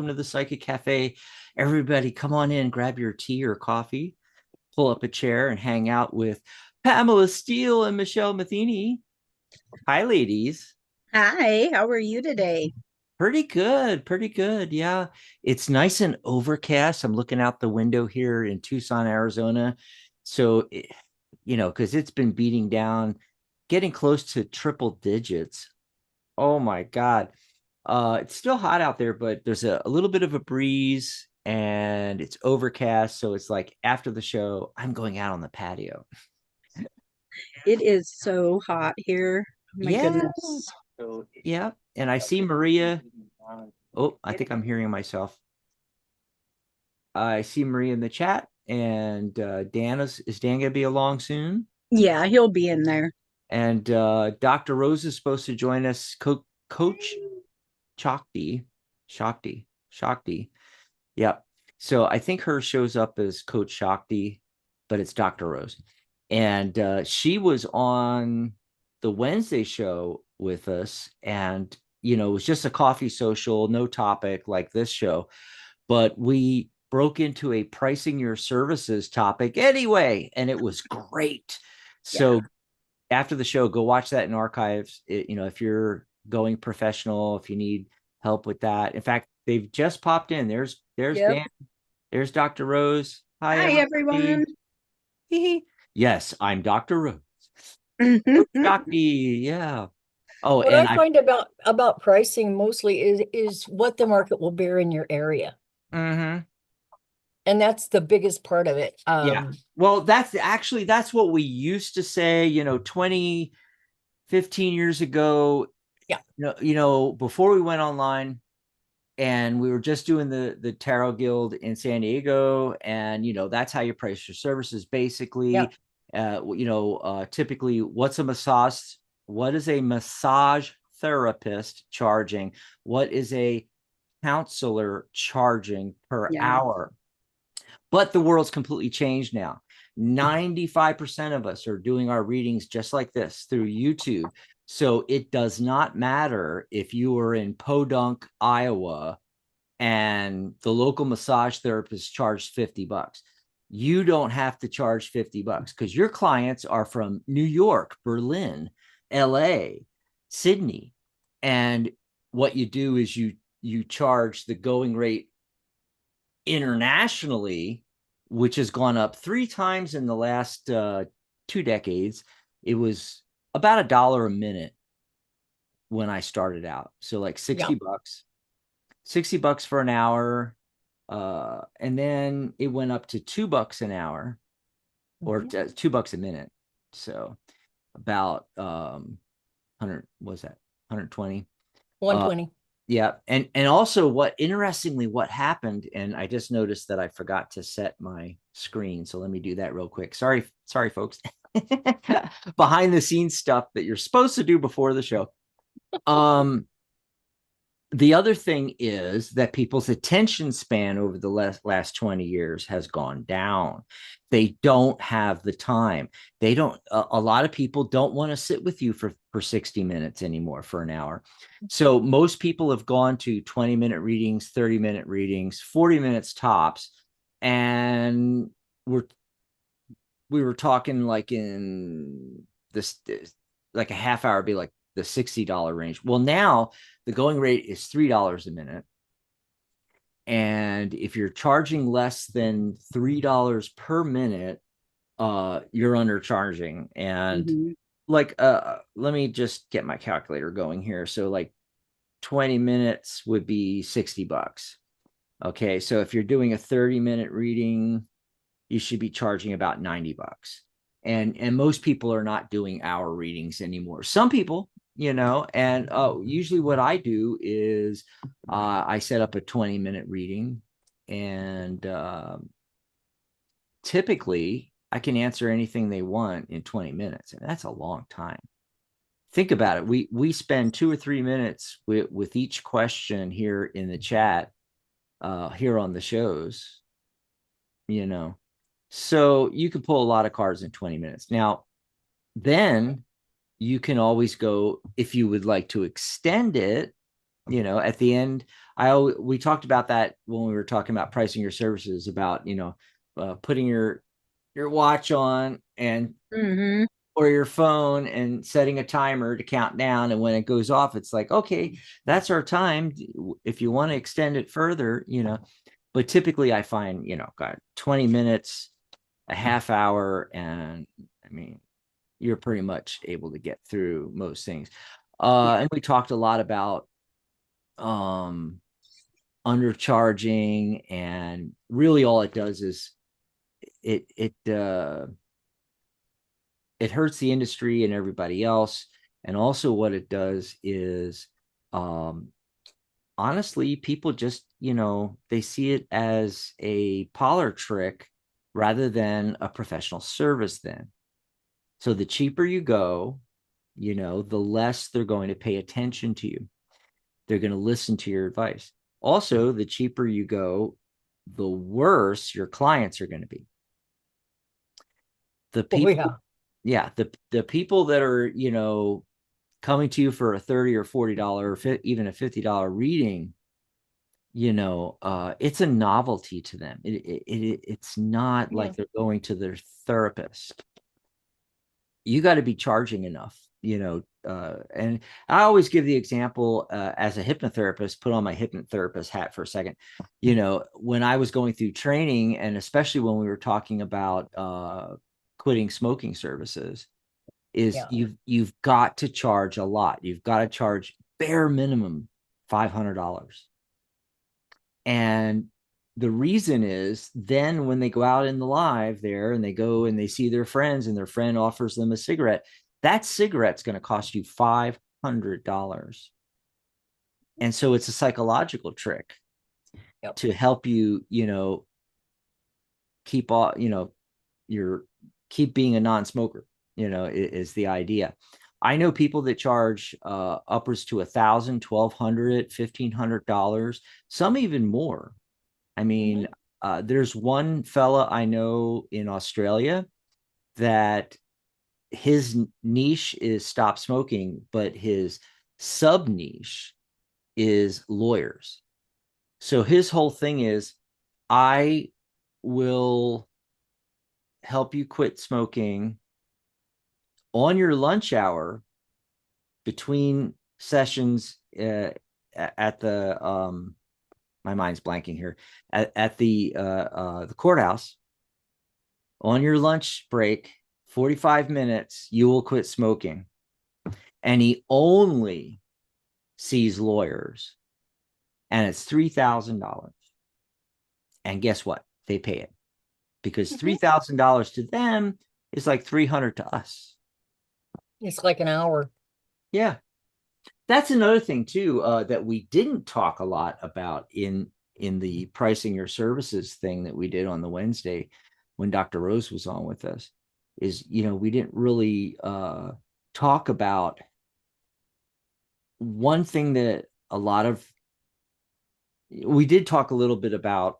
Welcome to the Psychic Cafe. Everybody, come on in, grab your tea or coffee, pull up a chair, and hang out with Pamela Steele and Michelle Matheny. Hi, ladies. Hi, how are you today? Pretty good, pretty good. Yeah, it's nice and overcast. I'm looking out the window here in Tucson, Arizona. So, because it's been beating down, getting close to triple digits. Oh my God. It's still hot out there, but there's a little bit of a breeze and it's overcast. So it's like after the show, I'm going out on the patio. It is so hot here. Oh my Yeah. goodness. So, yeah. And I see Maria. Oh, I think I'm hearing myself. I see Maria in the chat. And Dan is Dan gonna be along soon? Yeah, he'll be in there. And Dr. Rose is supposed to join us. Coach Shakti. Yep. So I think her shows up as Coach Shakti, but it's Dr. Rose. And she was on the Wednesday show with us. And, it was just a coffee social, no topic like this show. But we broke into a pricing your services topic anyway. And it was great. Yeah. So after the show, go watch that in archives. If you're going professional, if you need help with that. In fact, they've just popped in. There's Yep. Dan. There's Dr. Rose. Hi, Hi, everybody. everyone. Yes, I'm Dr. Rose. Shakti, yeah. Oh, What and I I. find about pricing mostly is what the market will bear in your area. Mhm. And that's the biggest part of it. Yeah. Well, that's what we used to say, 20, 15 years ago. Yeah. Before we went online, and we were just doing the Tarot Guild in San Diego, and that's how you price your services basically. Typically, what is a massage therapist charging? What is a counselor charging per Yeah. hour? But the world's completely changed now. 95% of us are doing our readings just like this through YouTube. So it does not matter if you are in Podunk, Iowa, and the local massage therapist charged $50. You don't have to charge $50 because your clients are from New York, Berlin, LA, Sydney. And what you do is you charge the going rate internationally, which has gone up 3 times in the last 2 decades. It was about $1 a minute when I started out. So like 60 bucks, $60 for an hour. And then it went up to $2 an hour or $2 a minute. So about 100, was that 120? 120. Yeah. And also what happened, and I just noticed that I forgot to set my screen. So let me do that real quick. Sorry, folks. Behind the scenes stuff that you're supposed to do before the show. The other thing is that people's attention span over the last 20 years has gone down. They don't have the time. A lot of people don't want to sit with you for 60 minutes anymore, for an hour. So most people have gone to 20-minute readings, 30-minute readings, 40 minutes tops. And we were talking like in this, like a half hour, be like the $60 range. Well, now the going rate is $3 a minute. And if you're charging less than $3 per minute, you're undercharging. And let me just get my calculator going here. So like 20 minutes would be $60. Okay. So if you're doing a 30-minute reading, you should be charging about $90. And most people are not doing hour readings anymore. Some people, and usually what I do is I set up a 20-minute reading, and typically I can answer anything they want in 20 minutes, and that's a long time. Think about it. We spend 2 or 3 minutes with each question here in the chat, here on the shows, so you can pull a lot of cards in 20 minutes. Now, then you can always go, if you would like to extend it, at the end, we talked about that when we were talking about pricing your services, about, putting your watch on and Mm-hmm. or your phone and setting a timer to count down. And when it goes off, it's like, okay, that's our time. If you want to extend it further, but typically I find, got 20 minutes, a half hour. And I mean, you're pretty much able to get through most things. Yeah. And we talked a lot about undercharging, and really all it does is it hurts the industry and everybody else. And also what it does is, um, honestly, people just, they see it as a parlor trick rather than a professional service then. So the cheaper you go, the less they're going to pay attention to you. They're going to listen to your advice. Also, the cheaper you go, the worse your clients are going to be. The Oh, people, yeah. yeah, the people that are, coming to you for a $30 or $40 or even a $50 reading, it's a novelty to them. It's not Yeah. like they're going to their therapist. You got to be charging enough, and I always give the example, as a hypnotherapist, put on my hypnotherapist hat for a second. When I was going through training, and especially when we were talking about quitting smoking services, is Yeah. you've got to charge a lot. You've got to charge bare minimum $500. And the reason is, then when they go out in the live there and they go and they see their friends and their friend offers them a cigarette, that cigarette's going to cost you $500. And so it's a psychological trick Yep. to help you, keep all, your keep being a non-smoker, is the idea. I know people that charge upwards to $1,000, $1,200, $1,500, some even more. I mean, there's one fella I know in Australia that his niche is stop smoking, but his sub niche is lawyers. So his whole thing is, I will help you quit smoking on your lunch hour between sessions, at the my mind's blanking here, at the courthouse. On your lunch break, 45 minutes, you will quit smoking. And he only sees lawyers, and it's $3,000. And guess what? They pay it, because $3,000 to them is like 300 to us. It's like an hour. Yeah. That's another thing too, that we didn't talk a lot about in the pricing your services thing that we did on the Wednesday when Dr. Rose was on with us, is, we didn't really talk about one thing that a lot of we did talk a little bit about.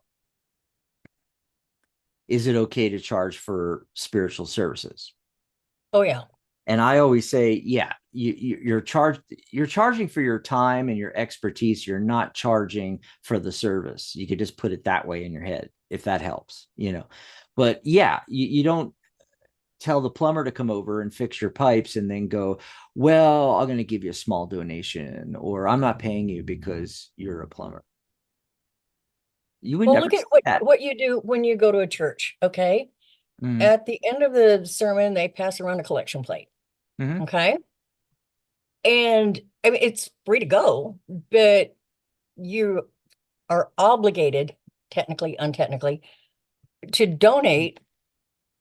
Is it okay to charge for spiritual services? Oh, yeah. And I always say, yeah, you're charging for your time and your expertise. You're not charging for the service. You could just put it that way in your head, if that helps, But yeah, you don't tell the plumber to come over and fix your pipes and then go, well, I'm going to give you a small donation, or I'm not paying you because you're a plumber. You would Well, never look at say that. what you do when you go to a church, okay? Mm-hmm. At the end of the sermon, they pass around a collection plate, Mm-hmm. okay? And I mean, it's free to go, but you are obligated, technically, untechnically, to donate.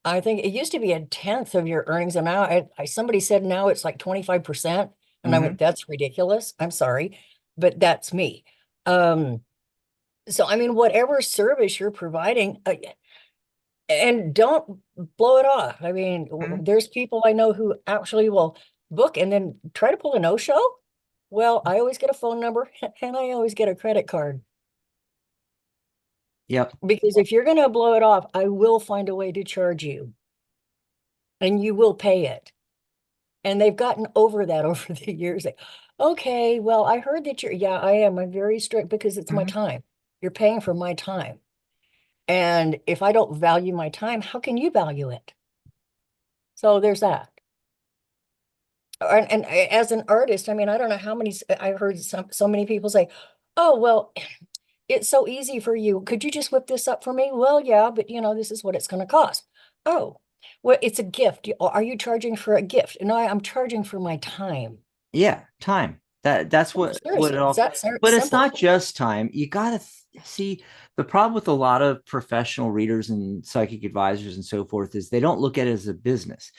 I think it used to be a tenth of your earnings, and now somebody said now it's like 25%. And I Mm-hmm. went, that's ridiculous. I'm sorry, but that's me. So I mean, whatever service you're providing, and don't blow it off. I mean, Mm-hmm. there's people I know who actually will book and then try to pull a no-show. Well, I always get a phone number and I always get a credit card, Yep. because if you're going to blow it off, I will find a way to charge you and you will pay it. And they've gotten over that over the years. Like, okay, well, I heard that yeah, I am. I'm very strict because it's my Mhm. time. You're paying for my time. And if I don't value my time, how can you value it? So there's that. And as an artist, I mean, I don't know how many, I heard so many people say, oh, well, it's so easy for you. Could you just whip this up for me? Well, yeah, but this is what it's going to cost. Oh, well, it's a gift. Are you charging for a gift? No, I'm charging for my time. Yeah, time. That's Oh, what it seriously, it's all. that But it's simple. not just time. You gotta see the problem with a lot of professional readers and psychic advisors and so forth is they don't look at it as a business,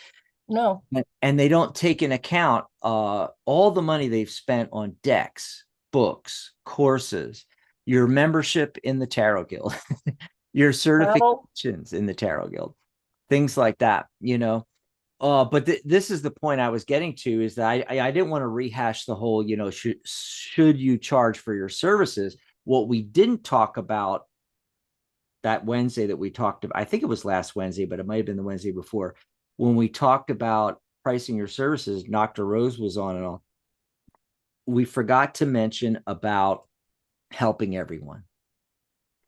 No. and they don't take into account all the money they've spent on decks, books, courses, your membership in the Tarot Guild, your Travel. certifications in the Tarot Guild, things like that. But this is the point I was getting to is that I didn't want to rehash the whole, should you charge for your services? What we didn't talk about that Wednesday that we talked about, I think it was last Wednesday, but it might have been the Wednesday before, when we talked about pricing your services, Dr. Rose was on and all. We forgot to mention about helping everyone.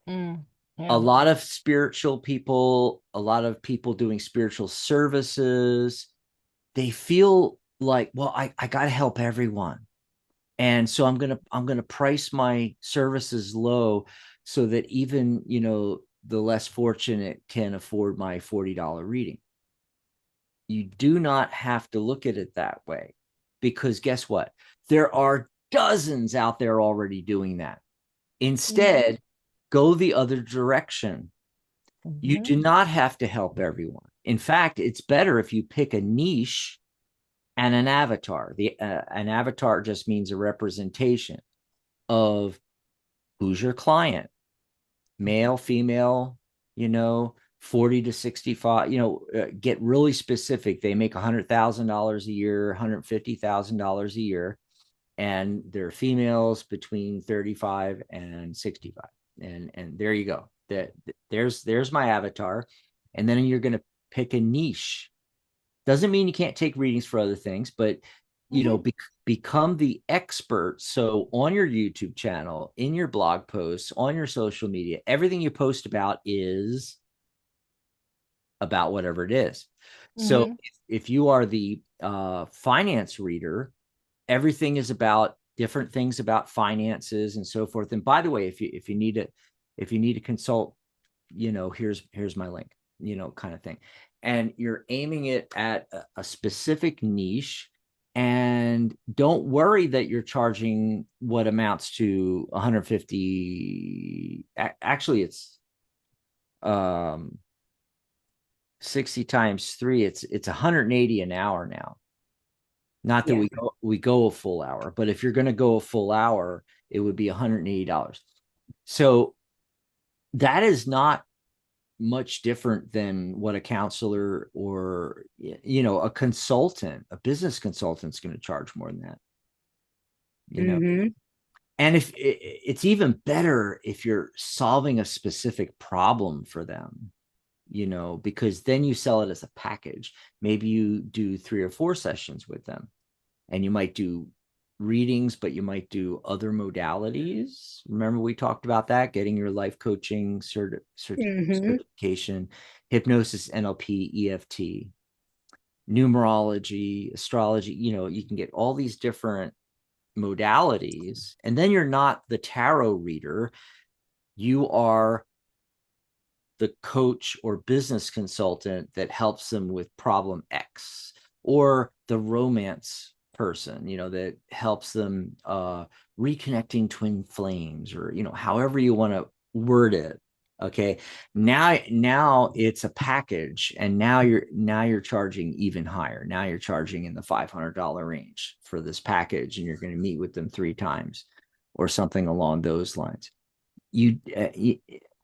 Mm, A yeah. lot of spiritual people, a lot of people doing spiritual services, they feel like, well, I got to help everyone. And so I'm gonna price my services low so that even, the less fortunate can afford my $40 reading. You do not have to look at it that way, because guess what? There are dozens out there already doing that. Mhm. Instead, go the other direction. You Mhm. do not have to help everyone. In fact, it's better if you pick a niche and an avatar. An avatar just means a representation of who's your client, male, female, 40 to 65, get really specific. They make $100,000 a year, $150,000 a year, and they're females between 35 and 65. And there you go. There's my avatar. And then you're going to pick a niche. Doesn't mean you can't take readings for other things, but Mhm. become the expert. So on your YouTube channel, in your blog posts, on your social media, everything you post about is about whatever it is. So Mhm. if you are the finance reader, everything is about different things about finances and so forth. And by the way, if you need to consult, here's my link, kind of thing. And you're aiming it at a specific niche, and don't worry that you're charging what amounts to 150. Actually, it's 60 times 3, it's 180 an hour now. Not that Yeah. we go a full hour, but if you're going to go a full hour, it would be $180. So that is not much different than what a counselor or, a consultant, a business consultant is going to charge more than that, you know. Mm-hmm. And if it's even better if you're solving a specific problem for them, because then you sell it as a package. Maybe you do 3 or 4 sessions with them, and you might do readings, but you might do other modalities. Remember, we talked about that, getting your life coaching Mm-hmm. certification, hypnosis, NLP, EFT, numerology, astrology. You can get all these different modalities, and then you're not the tarot reader. You are the coach or business consultant that helps them with problem X, or the romance person, that helps them reconnecting twin flames, or, however you want to word it. Okay. Now it's a package, and now you're charging even higher. Now you're charging in the $500 range for this package, and you're going to meet with them 3 times or something along those lines.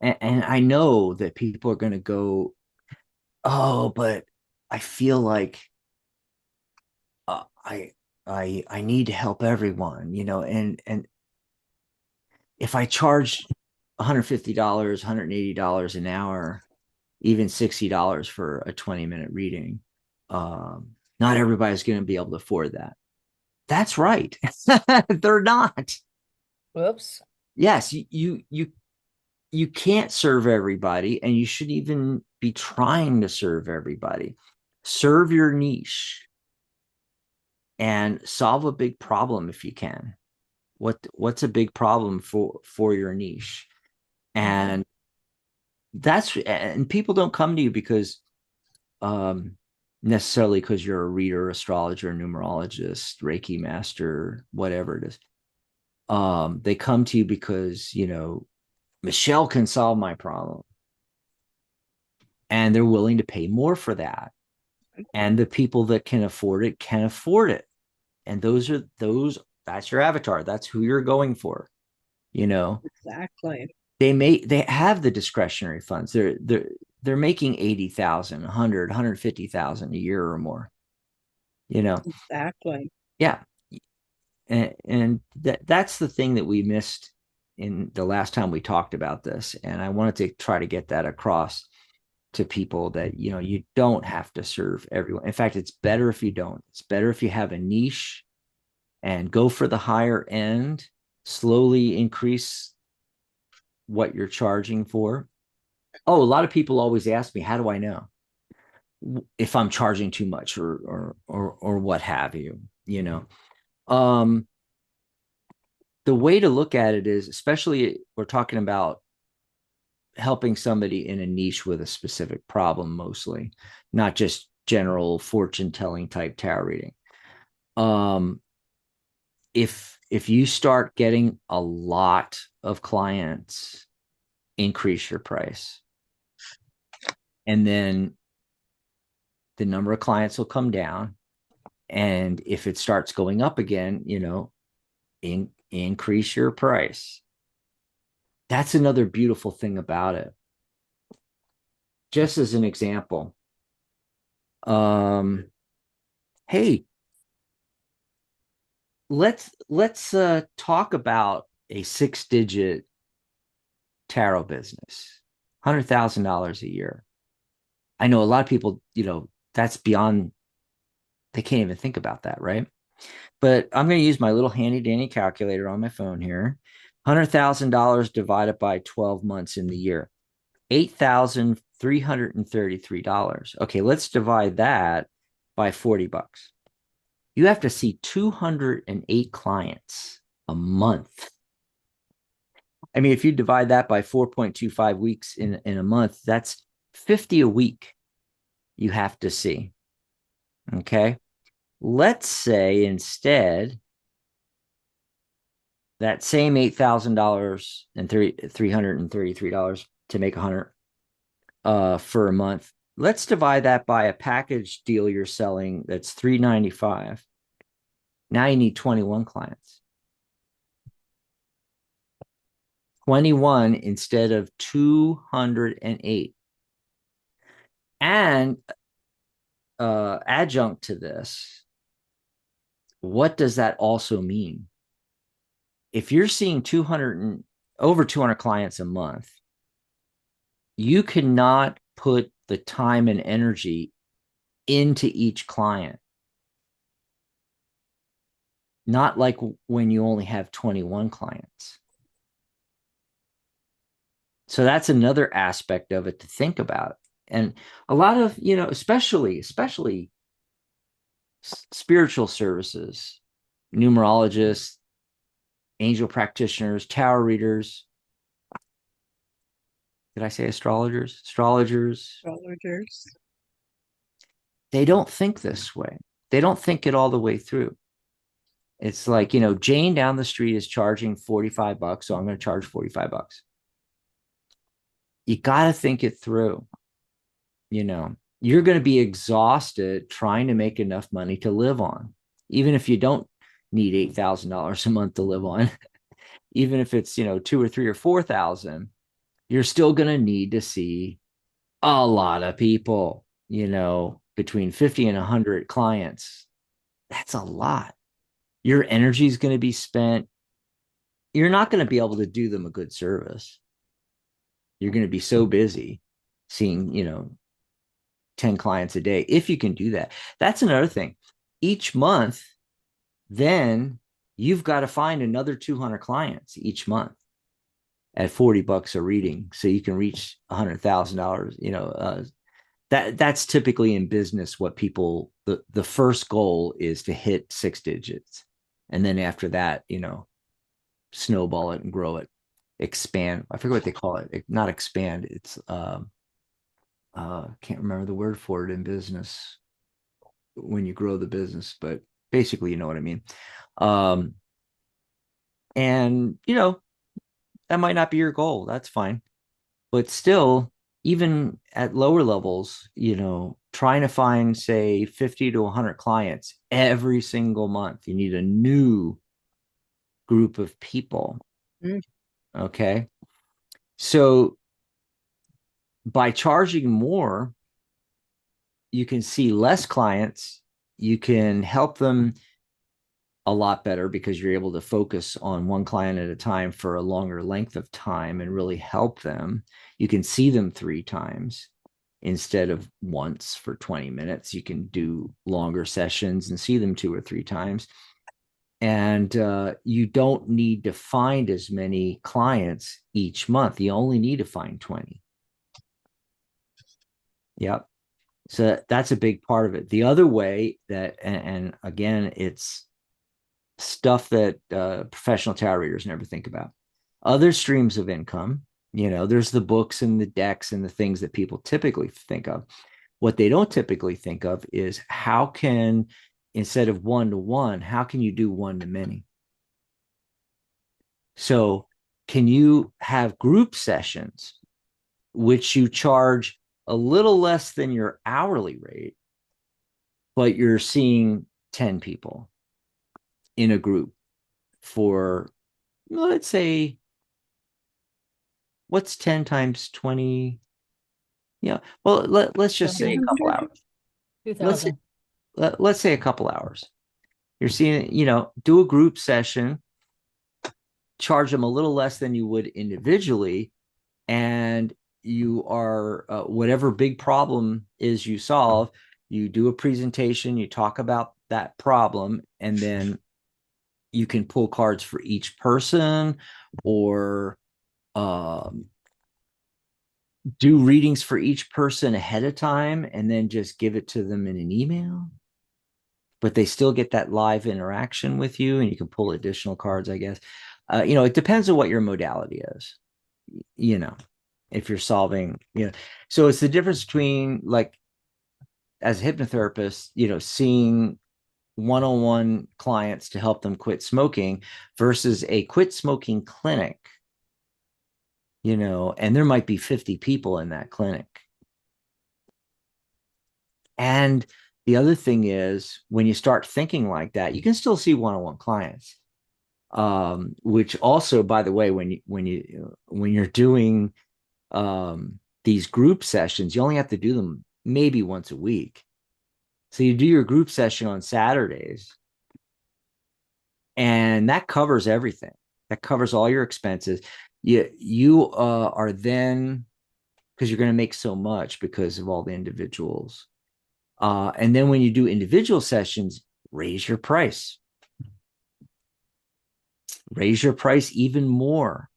And I know that people are going to go, oh, but I feel like uh, I I need to help everyone, and if I charge $150, $180 an hour, even $60 for a 20-minute reading, not everybody's going to be able to afford that. That's right. They're not. Whoops. Yes, you can't serve everybody, and you shouldn't even be trying to serve everybody. Serve your niche and solve a big problem if you can. What's a big problem for your niche? And people don't come to you because necessarily because you're a reader, astrologer, numerologist, Reiki master, whatever it is. They come to you because, Michelle can solve my problem, and they're willing to pay more for that. And the people that can afford it can afford it. And that's your avatar. That's who you're going for. Exactly. They have the discretionary funds. They're making 80,000, 100, 150,000 a year or more. Exactly. Yeah. And that's the thing that we missed in the last time we talked about this. And I wanted to try to get that across to people that, you don't have to serve everyone. In fact, it's better if you don't. It's better if you have a niche and go for the higher end, slowly increase what you're charging for. Oh, a lot of people always ask me, how do I know if I'm charging too much or what have you, Um, the way to look at it is, especially we're talking about helping somebody in a niche with a specific problem, mostly, not just general fortune telling type tarot reading. If you start getting a lot of clients, increase your price, and then the number of clients will come down. And if it starts going up again, increase your price. That's another beautiful thing about it. Just as an example, hey, let's talk about a 6-digit tarot business, $100,000 a year. I know a lot of people, that's beyond, they can't even think about that, right? But I'm going to use my little handy dandy calculator on my phone here. $100,000 divided by 12 months in the year, $8,333. Okay, let's divide that by $40. You have to see 208 clients a month. I mean, if you divide that by 4.25 weeks in a month, that's 50 a week you have to see. Okay. Let's say instead that same $8,000 and $333 to make 100 for a month. Let's divide that by a package deal you're selling that's $395. Now you need 21 clients. 21 instead of 208. And adjunct to this, what does that also mean? If you're seeing over 200 clients a month, you cannot put the time and energy into each client. Not like when you only have 21 clients. So that's another aspect of it to think about. And a lot of, especially spiritual services, numerologists, angel practitioners, tarot readers. Did I say astrologers? Astrologers. They don't think this way. They don't think it all the way through. It's like, Jane down the street is charging $45, so I'm going to charge $45. You got to think it through. You're going to be exhausted trying to make enough money to live on, even if you don't need $8,000 a month to live on. Even if it's, 2 or 3 or 4,000, you're still going to need to see a lot of people, between 50 and 100 clients. That's a lot. Your energy is going to be spent. You're not going to be able to do them a good service. You're going to be so busy seeing, 10 clients a day. If you can do that, that's another thing. Each month, then you've got to find another 200 clients each month at $40 a reading, so you can reach $100,000. That's typically in business what people, the first goal is to hit 6 digits, and then after that, snowball it and grow it, expand. I forget what they call it. Not expand. It's can't remember the word for it in business when you grow the business, but basically, you know what I mean. And that might not be your goal. That's fine. But still, even at lower levels, trying to find, say, 50 to 100 clients every single month, you need a new group of people. Mm. Okay. So by charging more, you can see less clients. You can help them a lot better because you're able to focus on one client at a time for a longer length of time and really help them. You can see them 3 times instead of once for 20 minutes. You can do longer sessions and see them 2 or 3 times. And you don't need to find as many clients each month. You only need to find 20. Yep. So that's a big part of it. The other way that, and again, it's stuff that professional tarot readers never think about. Other streams of income, there's the books and the decks and the things that people typically think of. What they don't typically think of is how can, instead of one-to-one, how can you do one-to-many? So can you have group sessions, which you charge a little less than your hourly rate, but you're seeing 10 people in a group for, let's say, what's 10 times 20? Yeah. Well, let's just say a couple 200? hours. Let's 2000. let's say a couple hours. You're seeing, do a group session, charge them a little less than you would individually, and you are whatever big problem is you solve, you do a presentation, you talk about that problem, and then you can pull cards for each person, or do readings for each person ahead of time and then just give it to them in an email. But they still get that live interaction with you, and you can pull additional cards, I guess. It depends on what your modality is, if you're solving, so it's the difference between, like, as a hypnotherapist, seeing one-on-one clients to help them quit smoking versus a quit smoking clinic, and there might be 50 people in that clinic. And the other thing is, when you start thinking like that, you can still see one-on-one clients, which also, by the way, when you're doing these group sessions, you only have to do them maybe once a week. So you do your group session on Saturdays, and that covers everything. That covers all your expenses. You are then, because you're going to make so much because of all the individuals. And then when you do individual sessions, raise your price. Raise your price even more,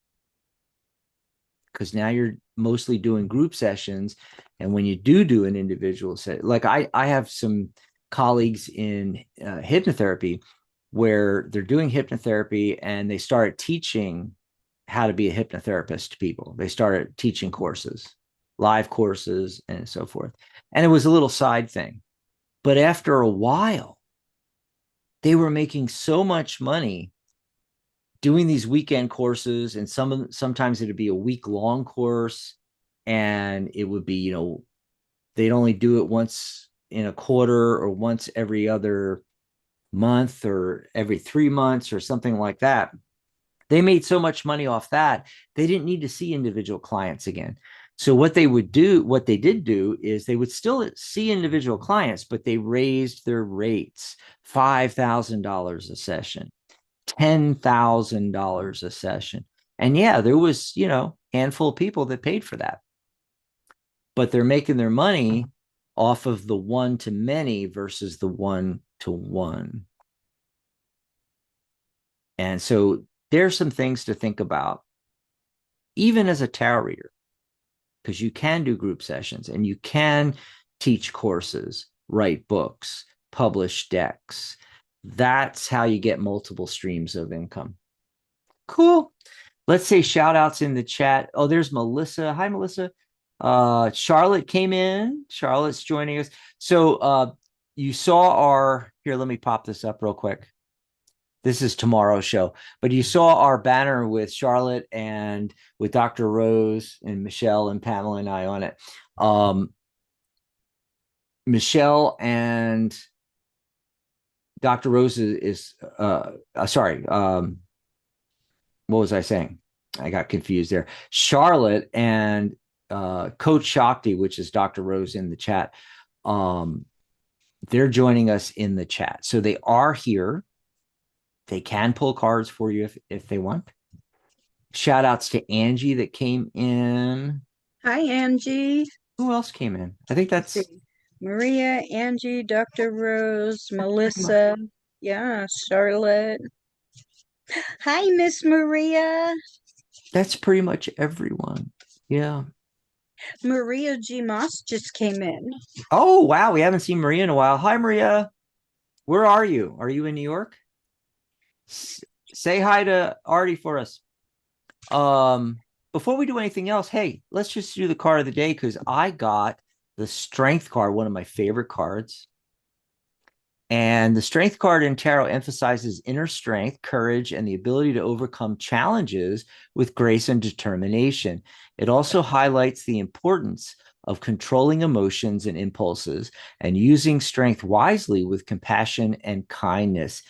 because now you're mostly doing group sessions. And when you do an individual set, like I have some colleagues in hypnotherapy where they're doing hypnotherapy and they started teaching how to be a hypnotherapist to people. They started teaching courses, live courses, and so forth. And it was a little side thing. But after a while, they were making so much money doing these weekend courses, and sometimes it'd be a week-long course, and it would be, they'd only do it once in a quarter or once every other month or every 3 months or something like that. They made so much money off that they didn't need to see individual clients again. So what they did do is they would still see individual clients, but they raised their rates, $5,000 a session, $10,000 a session. And yeah, there was, handful of people that paid for that, but they're making their money off of the one to many versus the one to one. And so there's some things to think about, even as a tarot reader, because you can do group sessions and you can teach courses, write books, publish decks. That's how you get multiple streams of income. Cool. Let's say shout outs in the chat. Oh, there's Melissa. Hi, Melissa. Charlotte came in. Charlotte's joining us. So you saw our here, let me pop this up real quick. This is tomorrow's show, but you saw our banner with Charlotte and with Dr. Rose and Michelle and Pamela and I on it. Michelle and Dr. Rose is sorry. What was I saying? I got confused there. Charlotte and Coach Shakti, which is Dr. Rose in the chat, they're joining us in the chat. So they are here. They can pull cards for you if they want. Shout outs to Angie that came in. Hi, Angie. Who else came in? I think that's Maria, Angie, Dr. Rose, Melissa. Yeah, Charlotte. Hi, Miss Maria. That's pretty much everyone. Yeah. Maria G. Moss just came in. Oh, wow. We haven't seen Maria in a while. Hi, Maria. Where are you? Are you in New York? Say hi to Artie for us. Before we do anything else, hey, let's just do the card of the day because I got the Strength card, one of my favorite cards. And the Strength card in tarot emphasizes inner strength, courage, and the ability to overcome challenges with grace and determination. It also highlights the importance of controlling emotions and impulses and using strength wisely with compassion and kindness.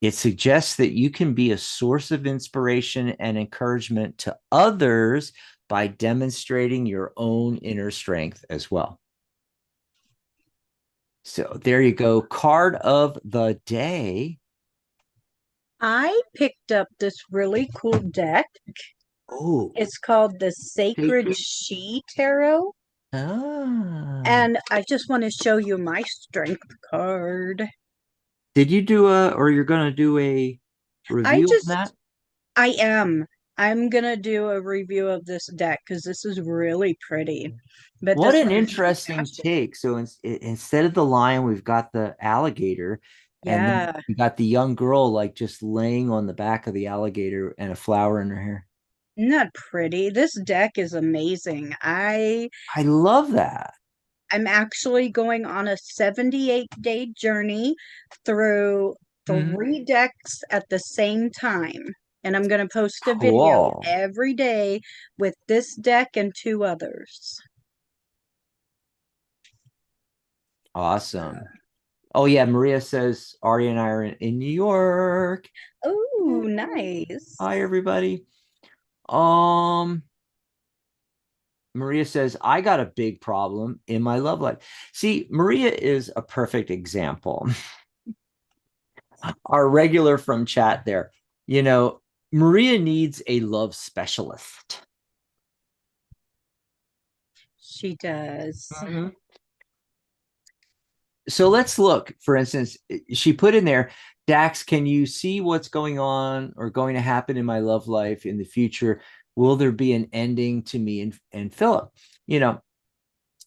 It suggests that you can be a source of inspiration and encouragement to others by demonstrating your own inner strength as well. So there you go. Card of the day. I picked up this really cool deck. Oh, It's called the Sacred She Tarot. And I just want to show you my strength card. Did you do or you're going to do a review on that? I am. I'm gonna do a review of this deck because this is really pretty. But What this an one is interesting fantastic. take. So instead of the lion, we've got the alligator, and then Yeah, we got the young girl like just laying on the back of the alligator and a flower in her hair. isn't that pretty? This deck is amazing. I love that. I'm actually going on a 78-day journey through Mhm. 3 decks at the same time. And I'm going to post a video Cool. every day with this deck and 2 others. Awesome. Oh yeah, Maria says Ari and I are in New York. Oh, nice. Hi everybody. Um, Maria says I got a big problem in my love life. See, Maria is a perfect example. Our regular from chat there. You know, Maria needs a love specialist. She does. Mhm. So let's look. For instance, she put in there, Dax, can you see what's going on or going to happen in my love life in the future? Will there be an ending to me and Philip? You know,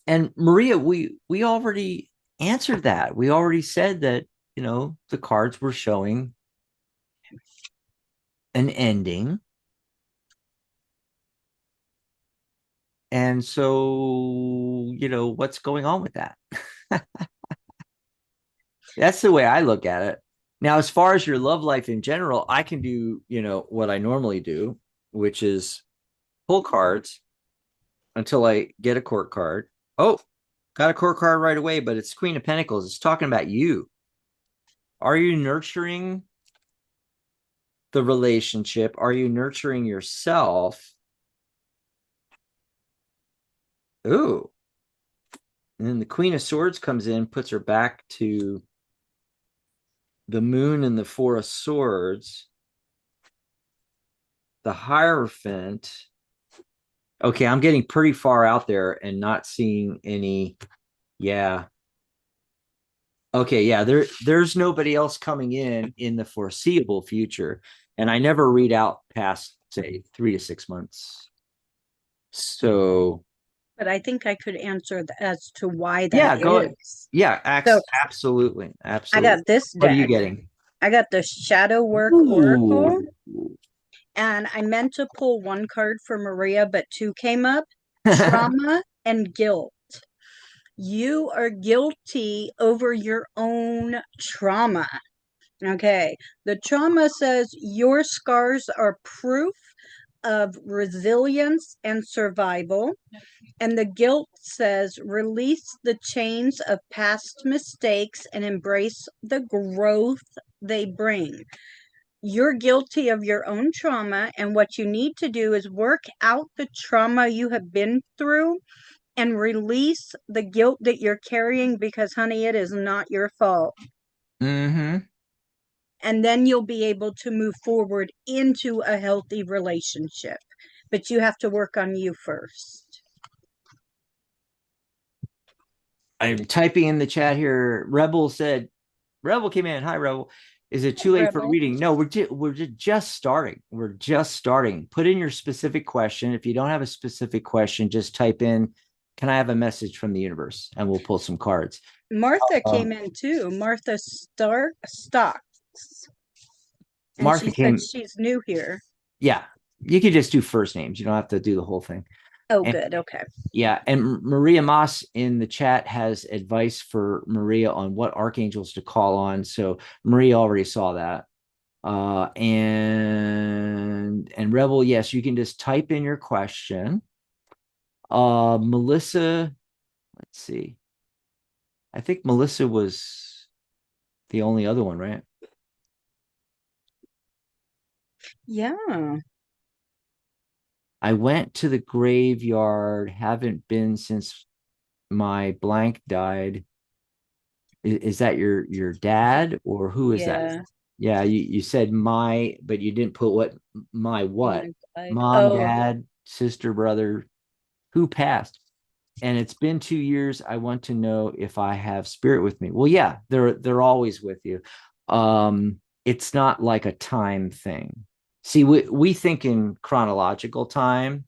and Maria, we already answered that. We already said that, you know, the cards were showing an ending. And so, you know, what's going on with that? That's the way I look at it. Now, as far as your love life in general, I can do, you know, what I normally do, which is pull cards until I get a court card. Oh, got a court card right away, but it's Queen of Pentacles. It's talking about you. Are you nurturing the relationship? Are you nurturing yourself? Ooh. And then the Queen of Swords comes in, puts her back to the Moon and the Four of Swords. The Hierophant. Okay, I'm getting pretty far out there and not seeing any. Yeah. Okay, yeah, there's nobody else coming in the foreseeable future. And I never read out past, say, 3 to 6 months. So But I think I could answer as to why that yeah, go ahead. is. Yeah, So absolutely. I Absolutely. got this What are you deck. getting? I got the Shadow Work Oracle, Ooh. and I meant to pull one card for Maria, but two came up: trauma and guilt. You are guilty over your own trauma. Okay. The trauma says your scars are proof of resilience and survival. And the guilt says release the chains of past mistakes and embrace the growth they bring. You're guilty of your own trauma, and what you need to do is work out the trauma you have been through and release the guilt that you're carrying, because, honey, it is not your fault. Mm-hmm. And then you'll be able to move forward into a healthy relationship. But you have to work on you first. I'm typing in the chat here. Rebel came in. Hi, Rebel. Is it too late for Rebel. reading? No, we're just starting. We're just starting. Put in your specific question. If you don't have a specific question, just type in, "Can I have a message from the universe?" And we'll pull some cards. Martha came in too. Martha Stocks. And Martha she said came. she's new here. Yeah, you can just do first names. You don't have to do the whole thing. Oh, And good. Okay. yeah, and Maria Moss in the chat has advice for Maria on what archangels to call on. So Maria already saw that. And Rebel, yes, you can just type in your question. Melissa, let's see. I think Melissa was the only other one, right? Yeah. I went to the graveyard, haven't been since my blank died. Is that your dad, or who is that? Yeah. Yeah, you said my, but you didn't put what? Mom, Oh, dad, sister, brother, who passed? And it's been 2 years. I want to know if I have spirit with me. Well, yeah, they're always with you. It's not like a time thing. See, we think in chronological time,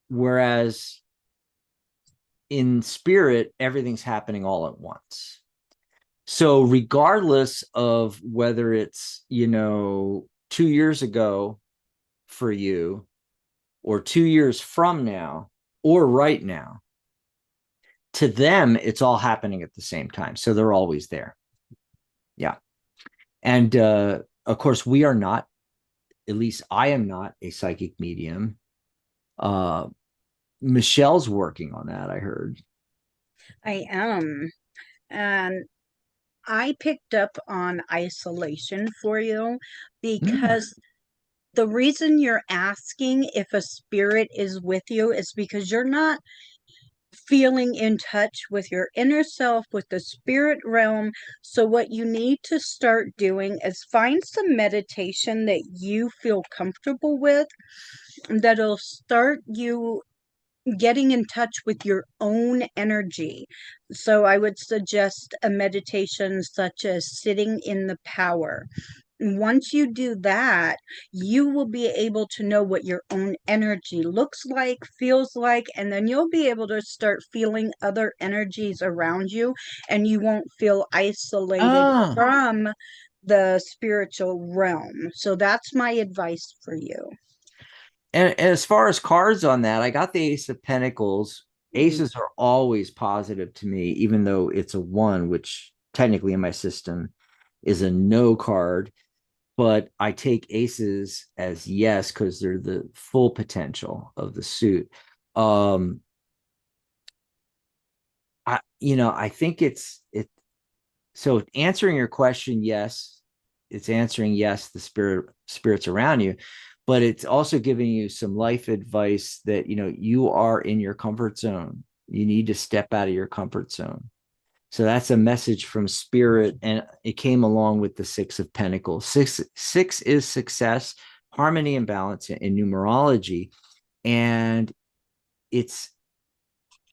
whereas in spirit, everything's happening all at once. So regardless of whether it's, 2 years ago for you, or 2 years from now, or right now, to them, it's all happening at the same time. So they're always there. Yeah. And of course, we are not, at least I am not a psychic medium. Michelle's working on that, I heard. I am. And I picked up on isolation for you because the reason you're asking if a spirit is with you is because you're not feeling in touch with your inner self, with the spirit realm. So, what you need to start doing is find some meditation that you feel comfortable with, that'll start you getting in touch with your own energy. So I would suggest a meditation such as sitting in the power. Once you do that, you will be able to know what your own energy looks like, feels like, and then you'll be able to start feeling other energies around you, and you won't feel isolated from the spiritual realm. So that's my advice for you. And as far as cards on that, I got the Ace of Pentacles. Aces are always positive to me, even though it's a one, which technically in my system is a no card. But I take aces as yes, because they're the full potential of the suit. I think it's it. So answering your question, yes, it's answering yes, the spirits around you, but it's also giving you some life advice that you are in your comfort zone. You need to step out of your comfort zone. So that's a message from spirit, and it came along with the Six of Pentacles. Six is success, harmony, and balance in numerology, and it's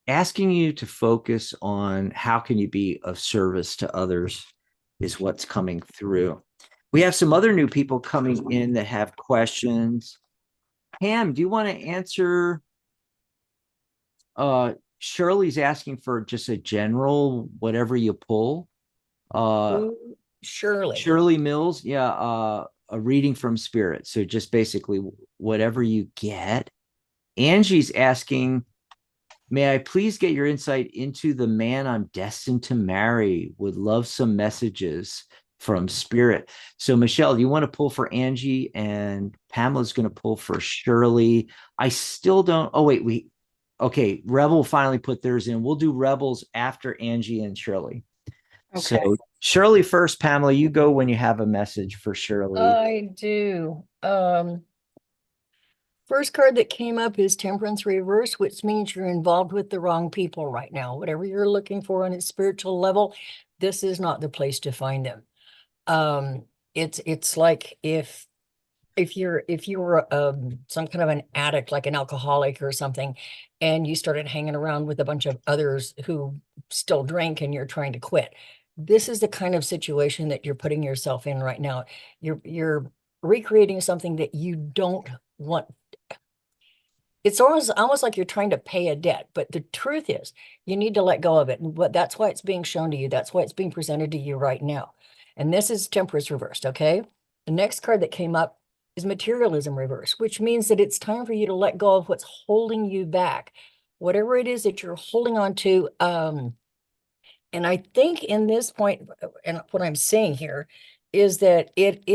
asking you to focus on how can you be of service to others is what's coming through. We have some other new people coming in that have questions. Pam, do you want to answer? Shirley's asking for just a general, whatever you pull. Surely. Shirley Mills, yeah, a reading from spirit. So just basically whatever you get. Angie's asking, may I please get your insight into the man I'm destined to marry? Would love some messages from spirit. So Michelle, do you want to pull for Angie, and Pamela's going to pull for Shirley? I still don't. Oh, wait, okay. Rebel finally put theirs in. We'll do Rebels after Angie and Shirley. Okay. So Shirley first, Pamela, you go when you have a message for Shirley. I do. First card that came up is Temperance Reverse, which means you're involved with the wrong people right now. Whatever you're looking for on a spiritual level, this is not the place to find them. It's like if you're some kind of an addict, like an alcoholic or something, and you started hanging around with a bunch of others who still drink and you're trying to quit. This is the kind of situation that you're putting yourself in right now. You're recreating something that you don't want. It's almost like you're trying to pay a debt, but the truth is you need to let go of it. But that's why it's being shown to you. That's why it's being presented to you right now. And this is Temperance reversed, okay? The next card that came up is Materialism reversed, which means that it's time for you to let go of what's holding you back. Whatever it is that you're holding on to. And I think in this point, and what I'm saying here is that it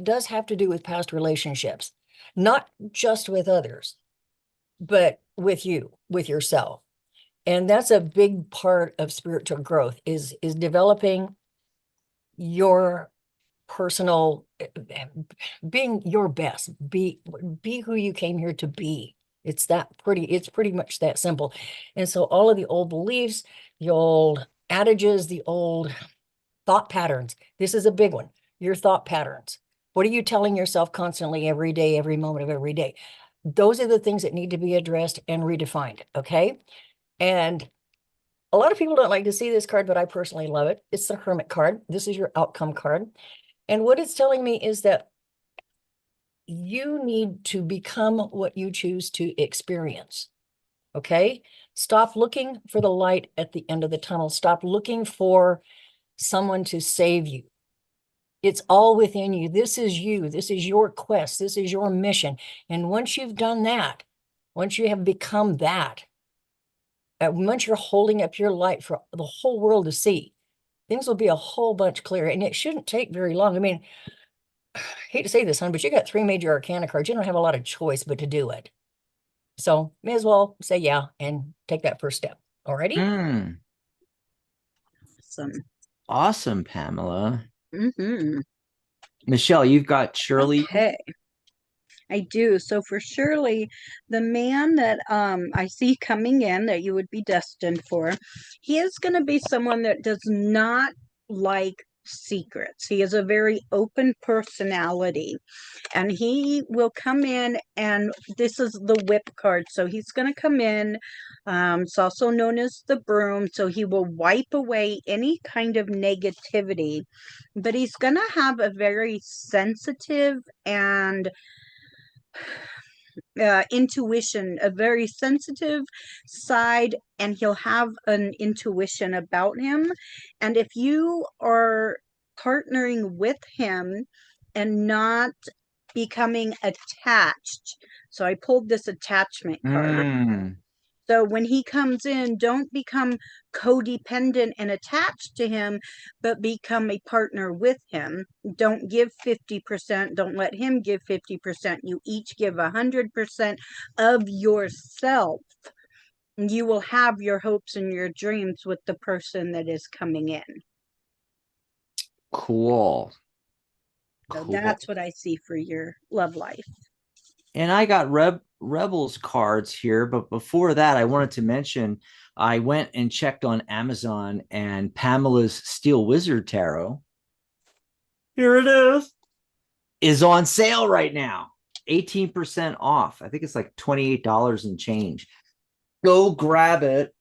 does have to do with past relationships, not just with others, but with you, with yourself. And that's a big part of spiritual growth is developing your personal, being your best, be who you came here to be. It's pretty much that simple. And so all of the old beliefs, the old adages, the old thought patterns, this is a big one. Your thought patterns. What are you telling yourself constantly every day, every moment of every day? Those are the things that need to be addressed and redefined, okay? And a lot of people don't like to see this card, but I personally love it. It's the Hermit card. This is your outcome card. And what it's telling me is that you need to become what you choose to experience, okay? Stop looking for the light at the end of the tunnel. Stop looking for someone to save you. It's all within you. This is you. This is your quest. This is your mission. And once you've done that, once you have become that, once you're holding up your light for the whole world to see, things will be a whole bunch clearer. And it shouldn't take very long. I mean, I hate to say this, hon, but you got 3 major arcana cards. You don't have a lot of choice but to do it. So may as well say yeah and take that first step. Alrighty? Awesome. Awesome, Pamela. Mm-hmm. Michelle, you've got Shirley. Okay. I do. So for Shirley, the man that I see coming in that you would be destined for, he is going to be someone that does not like secrets. He is a very open personality, and he will come in, and this is the whip card. So he's going to come in. It's also known as the broom. So he will wipe away any kind of negativity, but he's going to have a very sensitive and intuition, a very sensitive side, and he'll have an intuition about him. And if you are partnering with him and not becoming attached, so I pulled this attachment card. So when he comes in, don't become codependent and attached to him, but become a partner with him. Don't give 50%. Don't let him give 50%. You each give 100% of yourself. You will have your hopes and your dreams with the person that is coming in. Cool. So Cool. that's what I see for your love life. And I got Rebels cards here, but before that, I wanted to mention I went and checked on Amazon, and Pamela's Steel Wizard Tarot, here it is on sale right now. 18% off. I think it's like $28 and change. Go grab it.